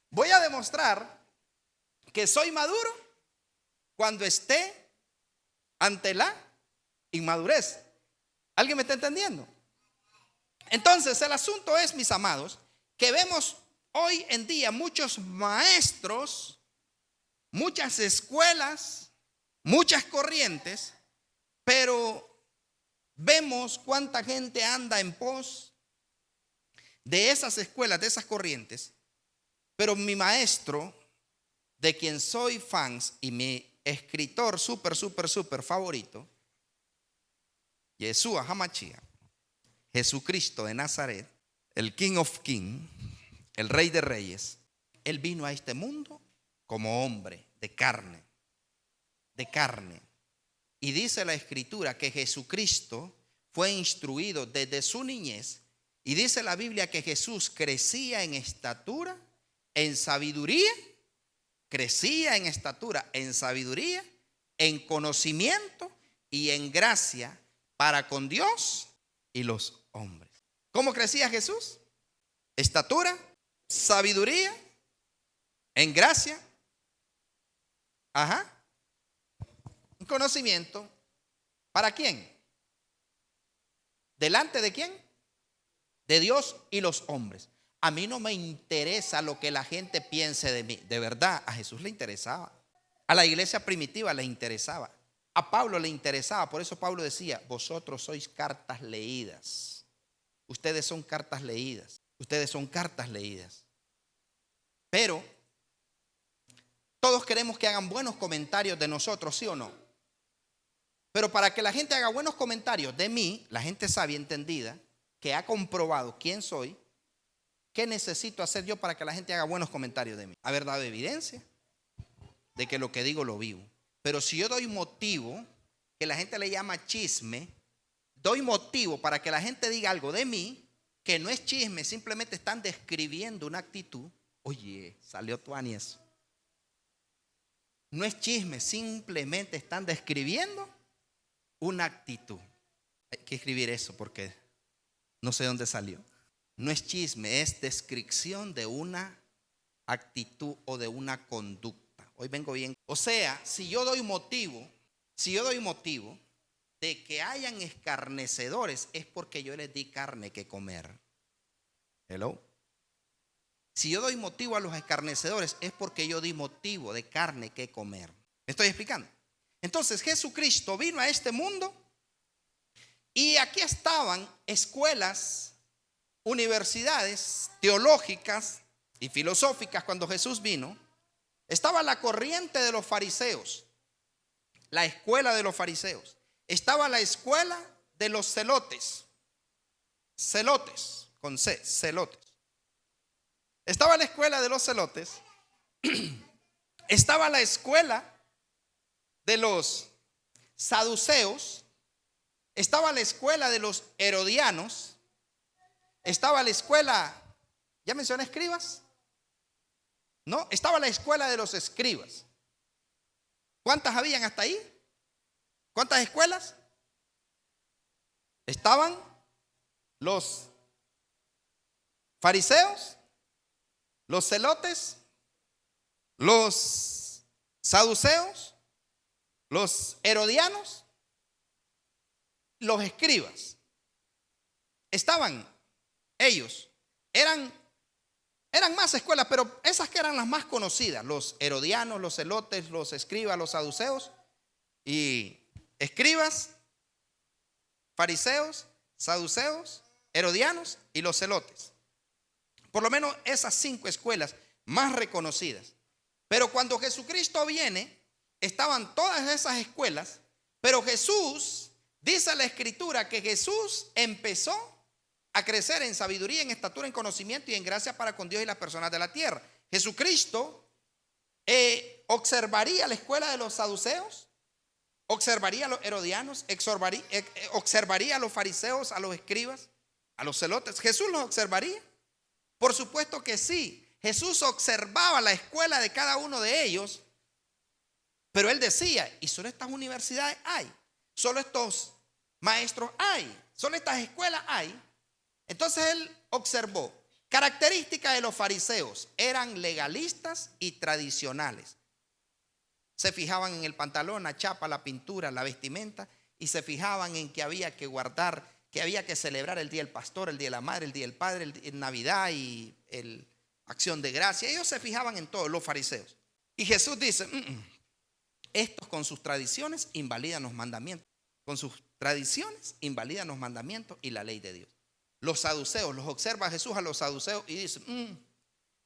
voy a demostrar que soy maduro cuando esté ante la inmadurez. ¿Alguien me está entendiendo? Entonces, el asunto es, mis amados, que vemos hoy en día muchos maestros, muchas escuelas, muchas corrientes, pero vemos cuánta gente anda en pos de esas escuelas, de esas corrientes. Pero mi maestro, de quien soy fans, y mi escritor súper favorito, Yeshua HaMashiach, Jesucristo de Nazaret, el King of Kings, el Rey de Reyes, él vino a este mundo como hombre de carne. Y dice la Escritura que Jesucristo fue instruido desde su niñez. Y dice la Biblia que Jesús crecía en estatura, en sabiduría, en conocimiento y en gracia para con Dios y los hombres. ¿Cómo crecía Jesús? Estatura, sabiduría, en gracia Ajá. Un conocimiento. ¿Para quién? ¿Delante de quién? De Dios y los hombres. A mí no me interesa lo que la gente piense de mí. De verdad, a Jesús le interesaba. A la iglesia primitiva le interesaba. A Pablo le interesaba. Por eso Pablo decía, vosotros sois cartas leídas. Ustedes son cartas leídas. Ustedes son cartas leídas. Pero todos queremos que hagan buenos comentarios de nosotros, ¿sí o no? Pero para que la gente haga buenos comentarios de mí, la gente sabia, entendida, que ha comprobado quién soy, ¿qué necesito hacer yo para que la gente haga buenos comentarios de mí? Haber dado evidencia de que lo que digo lo vivo. Pero si yo doy motivo, que la gente le llama chisme, doy motivo para que la gente diga algo de mí, que no es chisme, simplemente están describiendo una actitud. Oye, salió Tuani eso. No es chisme, simplemente están describiendo una actitud. Hay que escribir eso porque no sé dónde salió. No es chisme, es descripción de una actitud o de una conducta. Hoy vengo bien. O sea, si yo doy motivo de que hayan escarnecedores, es porque yo les di carne que comer. Hello. Si yo doy motivo a los escarnecedores, es porque yo di motivo de carne que comer. ¿Me estoy explicando? Entonces Jesucristo vino a este mundo y aquí estaban escuelas, universidades teológicas y filosóficas cuando Jesús vino. Estaba la corriente de los fariseos, la escuela de los fariseos. Estaba la escuela de los celotes, celotes, con C, celotes. Estaba la escuela de los celotes, estaba la escuela de los saduceos, estaba la escuela de los herodianos, estaba la escuela, ¿ya mencioné escribas? No, estaba la escuela de los escribas. ¿Cuántas habían hasta ahí? ¿Cuántas escuelas? Estaban los fariseos, los celotes, los saduceos, los herodianos, los escribas. Estaban ellos. Eran más escuelas, pero esas que eran las más conocidas: los herodianos, los celotes, los escribas, los saduceos y escribas, fariseos, saduceos, herodianos y los celotes. Por lo menos esas 5 escuelas más reconocidas. Pero cuando Jesucristo viene, estaban todas esas escuelas, pero Jesús, dice la Escritura, que Jesús empezó a crecer en sabiduría, en estatura, en conocimiento y en gracia para con Dios y las personas de la tierra. Jesucristo observaría la escuela de los saduceos, observaría a los herodianos, observaría a los fariseos, a los escribas, a los celotes. ¿Jesús los observaría? Por supuesto que sí. Jesús observaba la escuela de cada uno de ellos, pero él decía, y solo estas universidades hay, solo estos maestros hay, solo estas escuelas hay. Entonces él observó características de los fariseos: eran legalistas y tradicionales. Se fijaban en el pantalón, la chapa, la pintura, la vestimenta, y se fijaban en que había que guardar, que había que celebrar el día del pastor, el día de la madre, el día del padre, el Navidad y el acción de gracia. Ellos se fijaban en todo, los fariseos. Y Jesús dice, estos con sus tradiciones invalidan los mandamientos. Con sus tradiciones invalidan los mandamientos y la ley de Dios. Los saduceos, los observa Jesús a los saduceos y dice,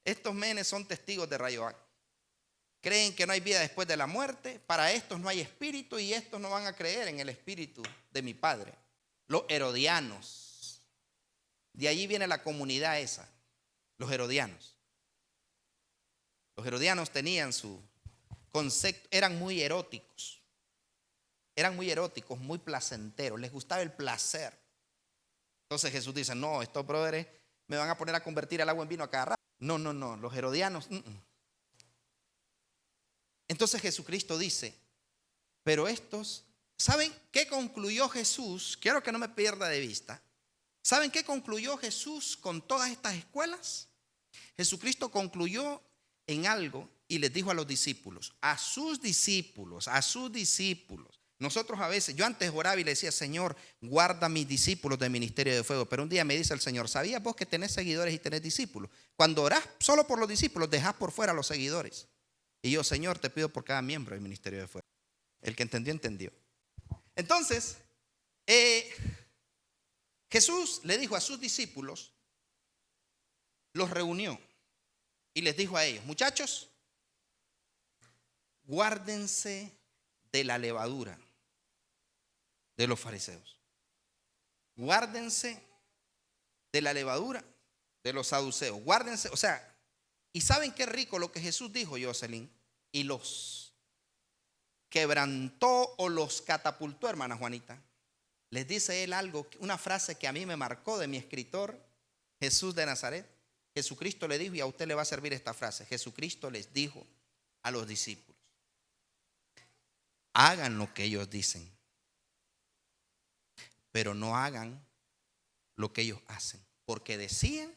estos menes son testigos de rayo X. Creen que no hay vida después de la muerte. Para estos no hay espíritu y estos no van a creer en el espíritu de mi Padre. Los herodianos, de allí viene la comunidad esa, los herodianos. Los herodianos tenían su concepto, eran muy eróticos, muy placenteros, les gustaba el placer. Entonces Jesús dice, no, estos brothers me van a poner a convertir el agua en vino a cada rato. No, los herodianos. Entonces Jesucristo dice, pero estos, ¿saben qué concluyó Jesús? Quiero que no me pierda de vista. ¿Saben qué concluyó Jesús con todas estas escuelas? Jesucristo concluyó en algo y les dijo a los discípulos, a sus discípulos. Nosotros a veces, yo antes oraba y le decía, Señor, guarda a mis discípulos del ministerio de fuego. Pero un día me dice el Señor, ¿sabías vos que tenés seguidores y tenés discípulos? Cuando orás solo por los discípulos, dejás por fuera a los seguidores. Y yo, Señor, te pido por cada miembro del ministerio de fuego. El que entendió, entendió. Entonces, Jesús le dijo a sus discípulos, los reunió y les dijo a ellos, muchachos, guárdense de la levadura de los fariseos. Guárdense de la levadura de los saduceos. Guárdense, o sea, ¿y saben qué rico lo que Jesús dijo, Jocelyn? Y los quebrantó o los catapultó, hermana Juanita. Les dice él algo, una frase que a mí me marcó de mi escritor, Jesús de Nazaret. Jesucristo le dijo, y a usted le va a servir esta frase. Jesucristo les dijo a los discípulos, hagan lo que ellos dicen, pero no hagan lo que ellos hacen, porque decían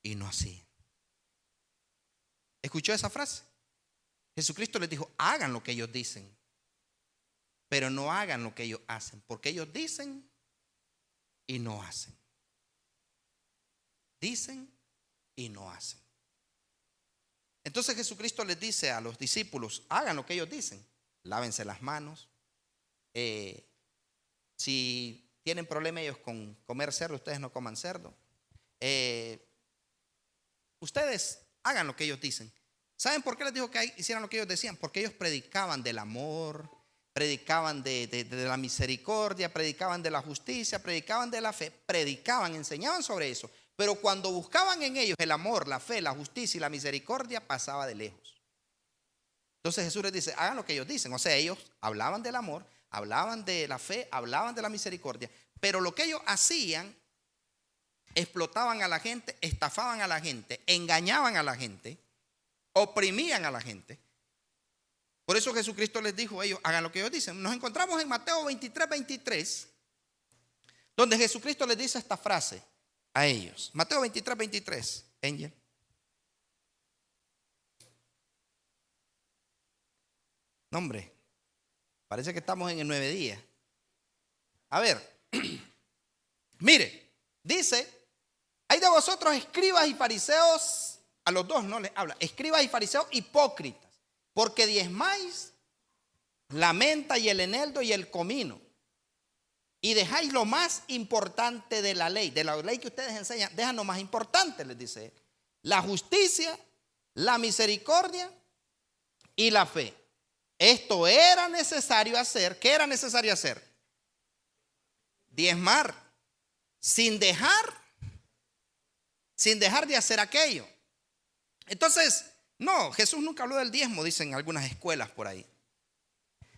y no hacían. ¿Escuchó esa frase? Jesucristo les dijo, hagan lo que ellos dicen, pero no hagan lo que ellos hacen, porque ellos dicen y no hacen. Dicen y no hacen. Entonces Jesucristo les dice a los discípulos, hagan lo que ellos dicen. Lávense las manos. Si tienen problema ellos con comer cerdo, ustedes no coman cerdo. Ustedes hagan lo que ellos dicen. ¿Saben por qué les dijo que hicieran lo que ellos decían? Porque ellos predicaban del amor, predicaban de la misericordia, predicaban de la justicia, predicaban de la fe, predicaban, enseñaban sobre eso. Pero cuando buscaban en ellos el amor, la fe, la justicia y la misericordia, pasaba de lejos. Entonces Jesús les dice, hagan lo que ellos dicen. O sea, ellos hablaban del amor, hablaban de la fe, hablaban de la misericordia. Pero lo que ellos hacían, explotaban a la gente, estafaban a la gente, engañaban a la gente, oprimían a la gente. Por eso Jesucristo les dijo a ellos, hagan lo que ellos dicen. Nos encontramos en Mateo 23, donde Jesucristo les dice esta frase a ellos. Mateo 23, Angel. No, hombre, parece que estamos en el 9 días. A ver, mire, dice, hay de vosotros escribas y fariseos, a los dos no les habla, escribas y fariseos hipócritas, porque diezmáis la menta y el eneldo y el comino, y dejáis lo más importante de la ley que ustedes enseñan, dejan lo más importante, les dice él, la justicia, la misericordia y la fe. Esto era necesario hacer. ¿Qué era necesario hacer? Diezmar, sin dejar de hacer aquello. Entonces, no, Jesús nunca habló del diezmo, dicen algunas escuelas por ahí.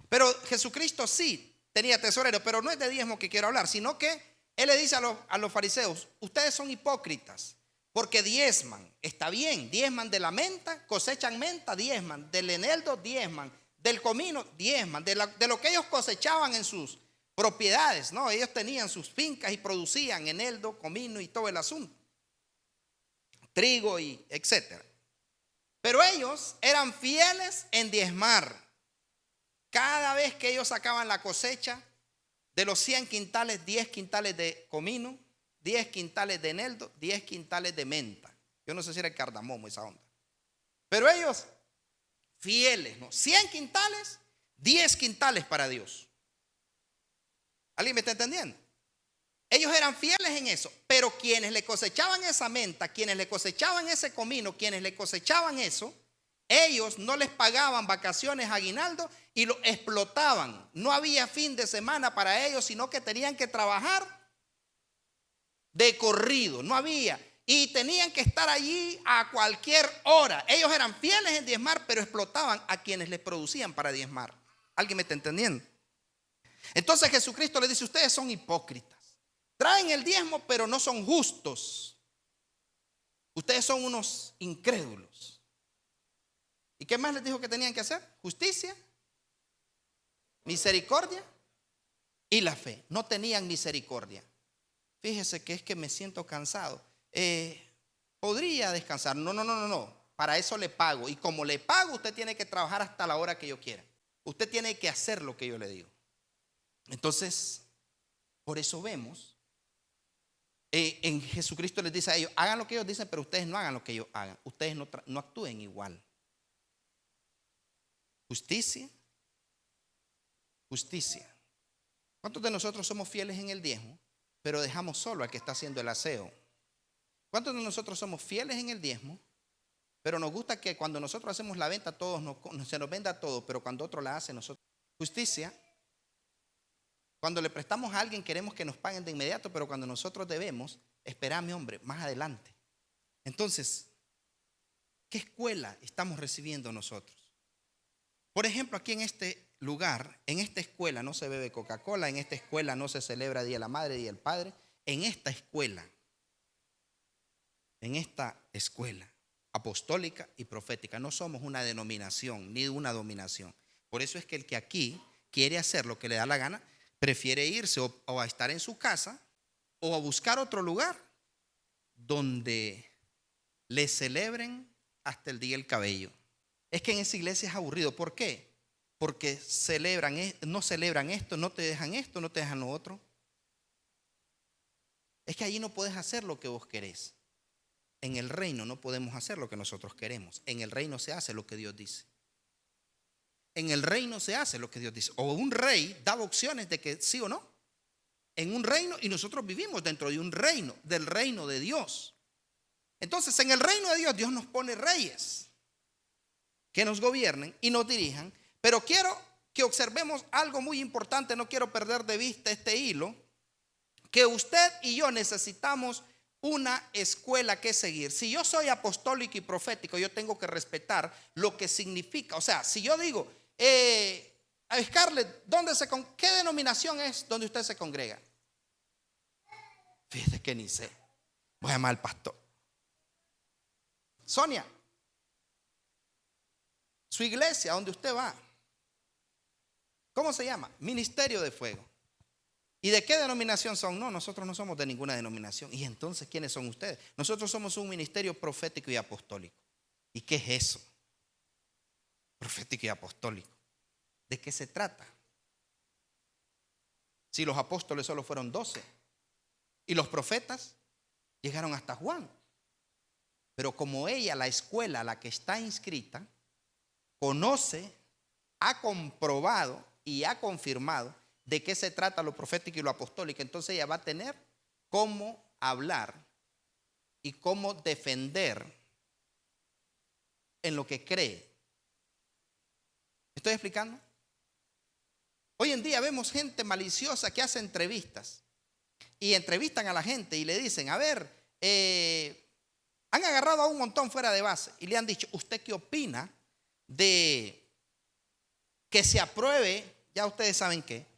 Pero Jesucristo sí tenía tesorero, pero no es de diezmo que quiero hablar, sino que Él le dice a los fariseos, ustedes son hipócritas, porque diezman, está bien, diezman de la menta, cosechan menta, diezman, del eneldo, diezman, del comino, diezman, de lo que ellos cosechaban en sus propiedades, ¿no? Ellos tenían sus fincas y producían eneldo, comino y todo el asunto, trigo y etcétera. Pero ellos eran fieles en diezmar. Cada vez que ellos sacaban la cosecha, de los 100 quintales, 10 quintales de comino, 10 quintales de eneldo, 10 quintales de menta. Yo no sé si era el cardamomo esa onda. Pero ellos, fieles, ¿no? 100 quintales, 10 quintales para Dios. ¿Alguien me está entendiendo? Ellos eran fieles en eso, pero quienes le cosechaban esa menta, quienes le cosechaban ese comino, quienes le cosechaban eso, ellos no les pagaban vacaciones, aguinaldo y lo explotaban. No había fin de semana para ellos, sino que tenían que trabajar de corrido, no había. Y tenían que estar allí a cualquier hora. Ellos eran fieles en diezmar, pero explotaban a quienes les producían para diezmar. ¿Alguien me está entendiendo? Entonces Jesucristo les dice, ustedes son hipócritas. Traen el diezmo, pero no son justos. Ustedes son unos incrédulos. ¿Y qué más les dijo que tenían que hacer? Justicia, misericordia y la fe. No tenían misericordia. Fíjese que es que me siento cansado. Podría descansar. No. para eso le pago. Y como le pago, usted tiene que trabajar hasta la hora que yo quiera. Usted tiene que hacer lo que yo le digo. Entonces, por eso vemos, en Jesucristo les dice a ellos, hagan lo que ellos dicen, pero ustedes no hagan lo que ellos hagan. Ustedes no actúen igual. Justicia. Justicia. ¿Cuántos de nosotros somos fieles en el diezmo, pero dejamos solo al que está haciendo el aseo? ¿Cuántos de nosotros somos fieles en el diezmo, pero nos gusta que cuando nosotros hacemos la venta se nos venda todo, pero cuando otro la hace nosotros? Justicia. Cuando le prestamos a alguien queremos que nos paguen de inmediato, pero cuando nosotros debemos, espérame, hombre, más adelante. Entonces, ¿qué escuela estamos recibiendo nosotros? Por ejemplo, aquí en este lugar, en esta escuela no se bebe Coca-Cola, en esta escuela no se celebra Día de la Madre, Día del Padre. En esta escuela apostólica y profética, no somos una denominación ni una dominación. Por eso es que el que aquí quiere hacer lo que le da la gana, prefiere irse o a estar en su casa o a buscar otro lugar donde le celebren hasta el día del cabello. Es que en esa iglesia es aburrido. ¿Por qué? Porque no celebran esto, no te dejan lo otro. Es que allí no puedes hacer lo que vos querés. En el reino no podemos hacer lo que nosotros queremos. En el reino se hace lo que Dios dice. En el reino se hace lo que Dios dice. O un rey daba opciones de que sí o no. En un reino, y nosotros vivimos dentro de un reino, del reino de Dios. Entonces, en el reino de Dios, Dios nos pone reyes que nos gobiernen y nos dirijan. Pero quiero que observemos algo muy importante. No quiero perder de vista este hilo. Que usted y yo necesitamos una escuela que seguir. Si yo soy apostólico y profético, yo tengo que respetar lo que significa. O sea, si yo digo, Scarlett, ¿qué denominación es donde usted se congrega? Fíjese que ni sé. Voy a llamar al pastor. Sonia, su iglesia, donde usted va, ¿cómo se llama? Ministerio de Fuego. ¿Y de qué denominación son? No, nosotros no somos de ninguna denominación. ¿Y entonces quiénes son ustedes? Nosotros somos un ministerio profético y apostólico. ¿Y qué es eso? Profético y apostólico. ¿De qué se trata? Si los apóstoles solo fueron 12 y los profetas llegaron hasta Juan. Pero como ella, la escuela a la que está inscrita, conoce, ha comprobado y ha confirmado de qué se trata lo profético y lo apostólico, entonces ella va a tener cómo hablar y cómo defender en lo que cree. ¿Me estoy explicando? Hoy en día vemos gente maliciosa que hace entrevistas y entrevistan a la gente y le dicen, a ver, han agarrado a un montón fuera de base y le han dicho, ¿usted qué opina de que se apruebe? Ya ustedes saben qué.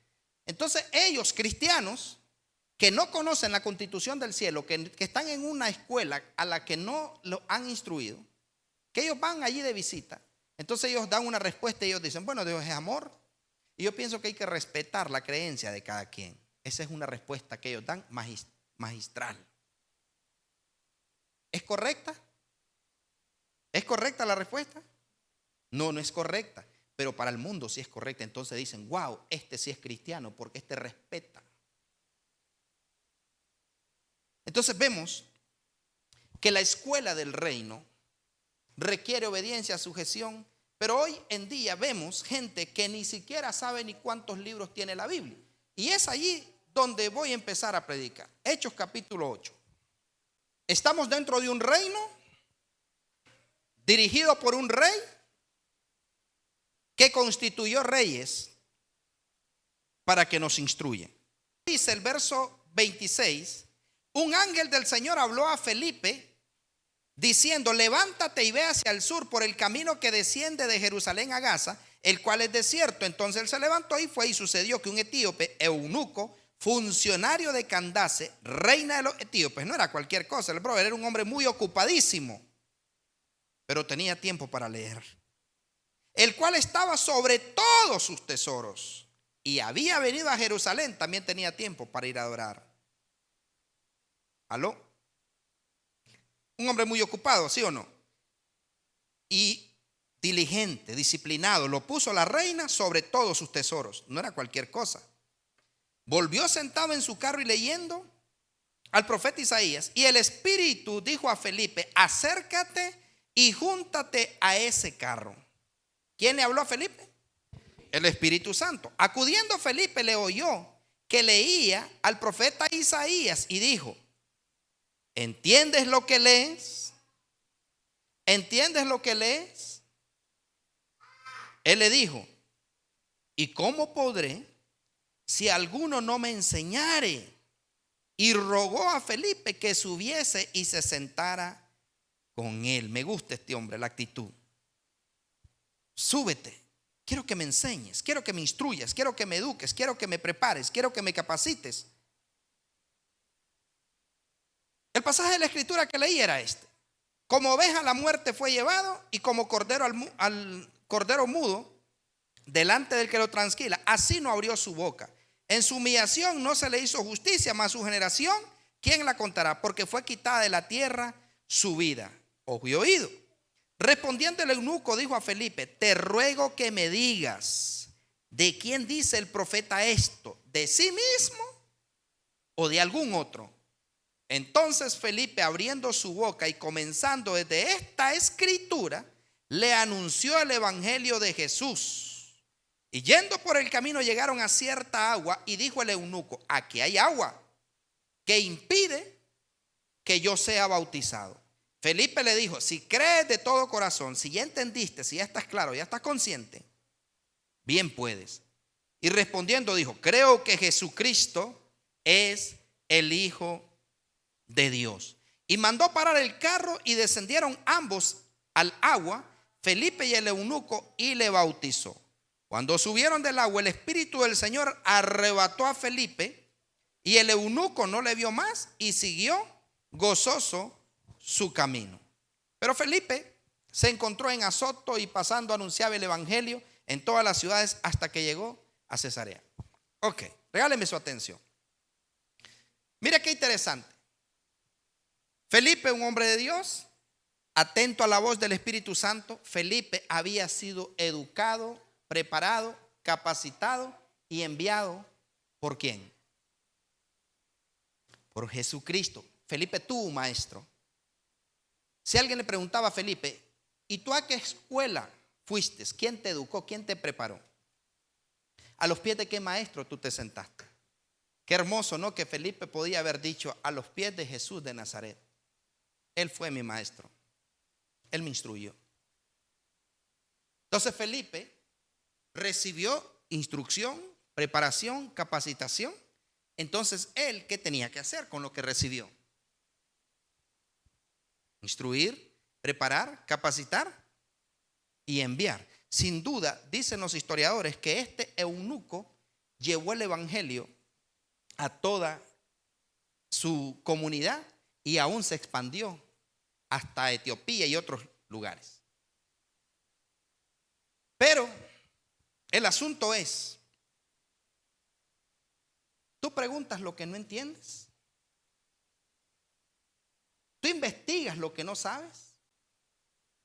Entonces ellos, cristianos, que no conocen la constitución del cielo, que están en una escuela a la que no lo han instruido, que ellos van allí de visita, entonces ellos dan una respuesta y ellos dicen, bueno, Dios es amor. Y yo pienso que hay que respetar la creencia de cada quien. Esa es una respuesta que ellos dan magistral. ¿Es correcta? ¿Es correcta la respuesta? No, no es correcta. Pero para el mundo sí es correcta. Entonces dicen, wow, este sí es cristiano porque este respeta. Entonces vemos que la escuela del reino requiere obediencia, sujeción. Pero hoy en día vemos gente que ni siquiera sabe ni cuántos libros tiene la Biblia. Y es allí donde voy a empezar a predicar. Hechos capítulo 8. Estamos dentro de un reino dirigido por un rey que constituyó reyes para que nos instruyan. Dice el verso 26, un ángel del Señor habló a Felipe diciendo, levántate y ve hacia el sur por el camino que desciende de Jerusalén a Gaza, el cual es desierto. Entonces él se levantó y fue, y sucedió que un etíope, eunuco, funcionario de Candace, reina de los etíopes, no era cualquier cosa, el brother era un hombre muy ocupadísimo, pero tenía tiempo para leer, el cual estaba sobre todos sus tesoros y había venido a Jerusalén, también tenía tiempo para ir a adorar. ¿Aló? Un hombre muy ocupado, ¿sí o no? y diligente, disciplinado, lo puso la reina sobre todos sus tesoros. No era cualquier cosa. Volvió sentado en su carro y leyendo al profeta Isaías. Y el Espíritu dijo a Felipe: acércate y júntate a ese carro. ¿Quién le habló a Felipe? El Espíritu Santo. Acudiendo Felipe, le oyó que leía al profeta Isaías y dijo: ¿entiendes lo que lees? ¿Entiendes lo que lees? Él le dijo: ¿y cómo podré si alguno no me enseñare? Y rogó a Felipe que subiese y se sentara con él. Me gusta este hombre, la actitud. Súbete, quiero que me enseñes, quiero que me instruyas, quiero que me eduques, quiero que me prepares, quiero que me capacites. El pasaje de la escritura que leí era este: como oveja a la muerte fue llevado, y como cordero al cordero mudo delante del que lo transquila, así no abrió su boca. En su humillación no se le hizo justicia, mas su generación, ¿quién la contará? Porque fue quitada de la tierra su vida. Ojo y oído. Respondiendo el eunuco, dijo a Felipe: te ruego que me digas, ¿de quién dice el profeta esto? ¿De sí mismo o de algún otro? Entonces Felipe, abriendo su boca y comenzando desde esta escritura, le anunció el evangelio de Jesús. Y yendo por el camino llegaron a cierta agua, y dijo el eunuco: aquí hay agua que impide que yo sea bautizado. Felipe le dijo: si crees de todo corazón, si ya entendiste, si ya estás claro, ya estás consciente, bien puedes. Y respondiendo dijo: creo que Jesucristo es el Hijo de Dios. Y mandó parar el carro, y descendieron ambos al agua, Felipe y el eunuco, y le bautizó. Cuando subieron del agua, el Espíritu del Señor arrebató a Felipe, y el eunuco no le vio más y siguió gozoso su camino. Pero Felipe se encontró en Azoto, y pasando anunciaba el evangelio en todas las ciudades hasta que llegó a Cesarea. Ok, regáleme su atención. Mira qué interesante. Felipe, un hombre de Dios, atento a la voz del Espíritu Santo. Felipe había sido educado, preparado, capacitado y enviado. ¿Por quién? Por Jesucristo. Felipe tuvo un maestro. Si alguien le preguntaba a Felipe: ¿y tú a qué escuela fuiste? ¿Quién te educó? ¿Quién te preparó? ¿A los pies de qué maestro tú te sentaste? Qué hermoso, ¿no? Que Felipe podía haber dicho: a los pies de Jesús de Nazaret. Él fue mi maestro. Él me instruyó. Entonces Felipe recibió instrucción, preparación, capacitación. Entonces él, ¿qué tenía que hacer con lo que recibió? Instruir, preparar, capacitar y enviar. Sin duda, dicen los historiadores, que este eunuco llevó el evangelio a toda su comunidad, y aún se expandió hasta Etiopía y otros lugares. Pero el asunto es: tú preguntas lo que no entiendes, tú investigas lo que no sabes,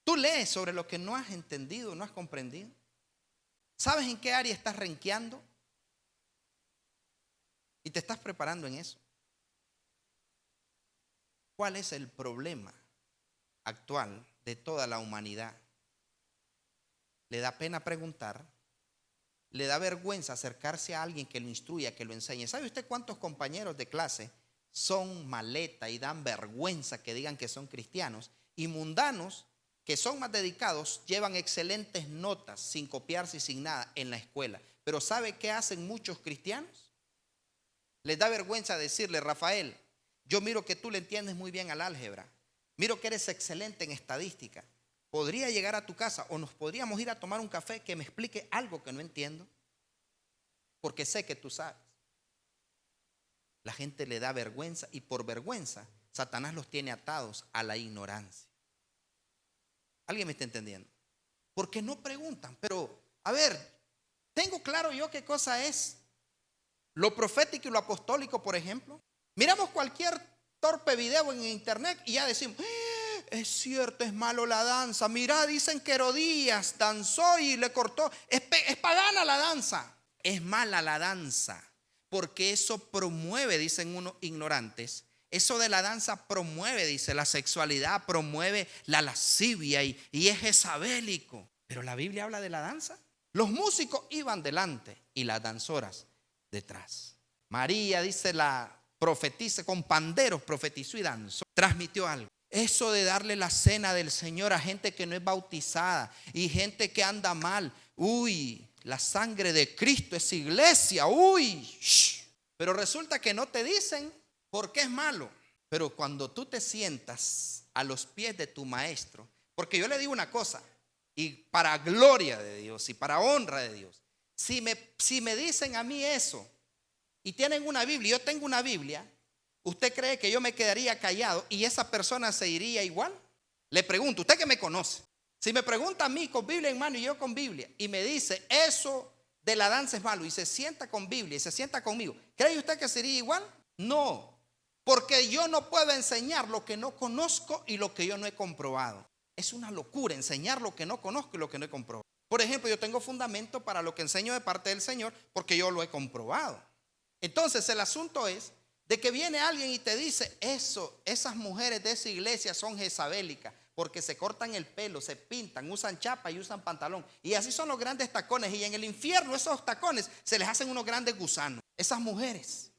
tú lees sobre lo que no has entendido, no has comprendido. ¿Sabes en qué área estás renqueando? Y te estás preparando en eso. ¿Cuál es el problema actual de toda la humanidad? Le da pena preguntar, le da vergüenza acercarse a alguien que lo instruya, que lo enseñe. ¿Sabe usted cuántos compañeros de clase son maleta y dan vergüenza que digan que son cristianos? Y mundanos que son más dedicados llevan excelentes notas sin copiarse y sin nada en la escuela. Pero ¿sabe qué hacen muchos cristianos? Les da vergüenza decirle: Rafael, yo miro que tú le entiendes muy bien al álgebra, miro que eres excelente en estadística. ¿Podría llegar a tu casa o nos podríamos ir a tomar un café que me explique algo que no entiendo? Porque sé que tú sabes. La gente le da vergüenza, y por vergüenza Satanás los tiene atados a la ignorancia. ¿Alguien me está entendiendo? Porque no preguntan. Pero, a ver, tengo claro yo qué cosa es lo profético y lo apostólico, por ejemplo. Miramos cualquier torpe video en internet y ya decimos: es cierto, es malo la danza. Mirá, dicen que Herodías danzó y le cortó. Es pagana la danza. Es mala la danza, porque eso promueve, dicen unos ignorantes, eso de la danza promueve, dice, la sexualidad, promueve la lascivia y es jezabélico. Pero la Biblia habla de la danza. Los músicos iban delante y las danzoras detrás. María, dice la profetisa, con panderos profetizó y danzó, transmitió algo. Eso de darle la cena del Señor a gente que no es bautizada y gente que anda mal. Uy, la sangre de Cristo es iglesia. Uy, shh. Pero resulta que no te dicen por qué es malo. Pero cuando tú te sientas a los pies de tu maestro, porque yo le digo una cosa, y para gloria de Dios y para honra de Dios, si me dicen a mí eso y tienen una Biblia, yo tengo una Biblia, ¿usted cree que yo me quedaría callado y esa persona se iría igual? Le pregunto, usted que me conoce, si me pregunta a mí con Biblia en mano y yo con Biblia y me dice eso de la danza es malo y se sienta con Biblia y se sienta conmigo, ¿cree usted que sería igual? No, porque yo no puedo enseñar lo que no conozco y lo que yo no he comprobado. Es una locura enseñar lo que no conozco y lo que no he comprobado. Por ejemplo, yo tengo fundamento para lo que enseño de parte del Señor porque yo lo he comprobado. Entonces el asunto es de que viene alguien y te dice esas mujeres de esa iglesia son jezabélicas porque se cortan el pelo, se pintan, usan chapa y usan pantalón. Y así son los grandes tacones. Y en el infierno esos tacones se les hacen unos grandes gusanos. Esas mujeres.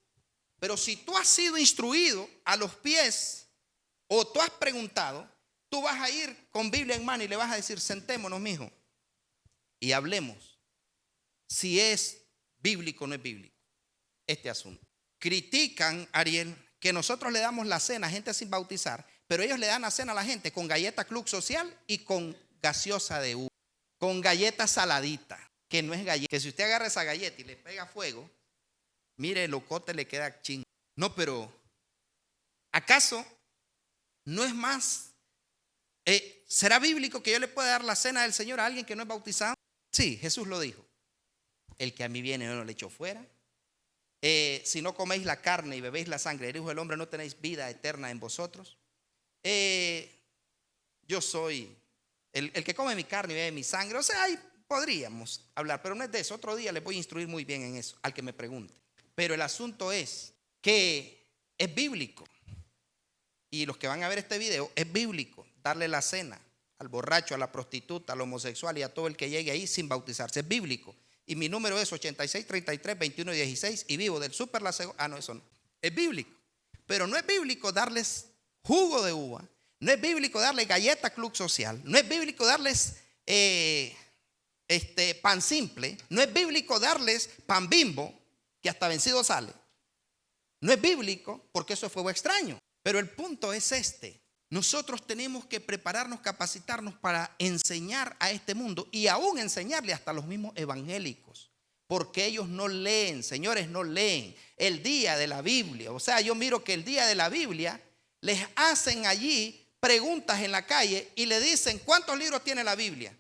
Pero si tú has sido instruido a los pies o tú has preguntado, tú vas a ir con Biblia en mano y le vas a decir, sentémonos, mijo, y hablemos si es bíblico o no es bíblico este asunto. Critican, Ariel, que nosotros le damos la cena a gente sin bautizar, pero ellos le dan la cena a la gente con galleta Club Social y con gaseosa de uva, con galleta saladita, que no es galleta. Que si usted agarra esa galleta y le pega fuego, mire, el locote le queda chingo. No, pero ¿acaso no es más? ¿Será bíblico que yo le pueda dar la cena del Señor a alguien que no es bautizado? Sí, Jesús lo dijo. El que a mí viene yo no le echo fuera. Si no coméis la carne y bebéis la sangre del Hijo del Hombre, no tenéis vida eterna en vosotros. Yo soy el que come mi carne y bebe mi sangre. O sea, ahí podríamos hablar, pero no es de eso. Otro día les voy a instruir muy bien en eso, al que me pregunte. Pero el asunto es que es bíblico. Y los que van a ver este video, es bíblico darle la cena al borracho, a la prostituta, al homosexual y a todo el que llegue ahí sin bautizarse. Es bíblico. Y mi número es 8633-2116 y vivo del Super La Segunda. No, eso no. Es bíblico. Pero no es bíblico darles jugo de uva. No es bíblico darles galleta Club Social. No es bíblico darles pan simple. No es bíblico darles pan Bimbo, que hasta vencido sale. No es bíblico porque eso es fuego extraño. Pero el punto es este. Nosotros tenemos que prepararnos, capacitarnos para enseñar a este mundo y aún enseñarle hasta a los mismos evangélicos. Porque ellos no leen, señores, no leen el día de la Biblia. O sea, yo miro que el día de la Biblia les hacen allí preguntas en la calle y le dicen, ¿cuántos libros tiene la Biblia?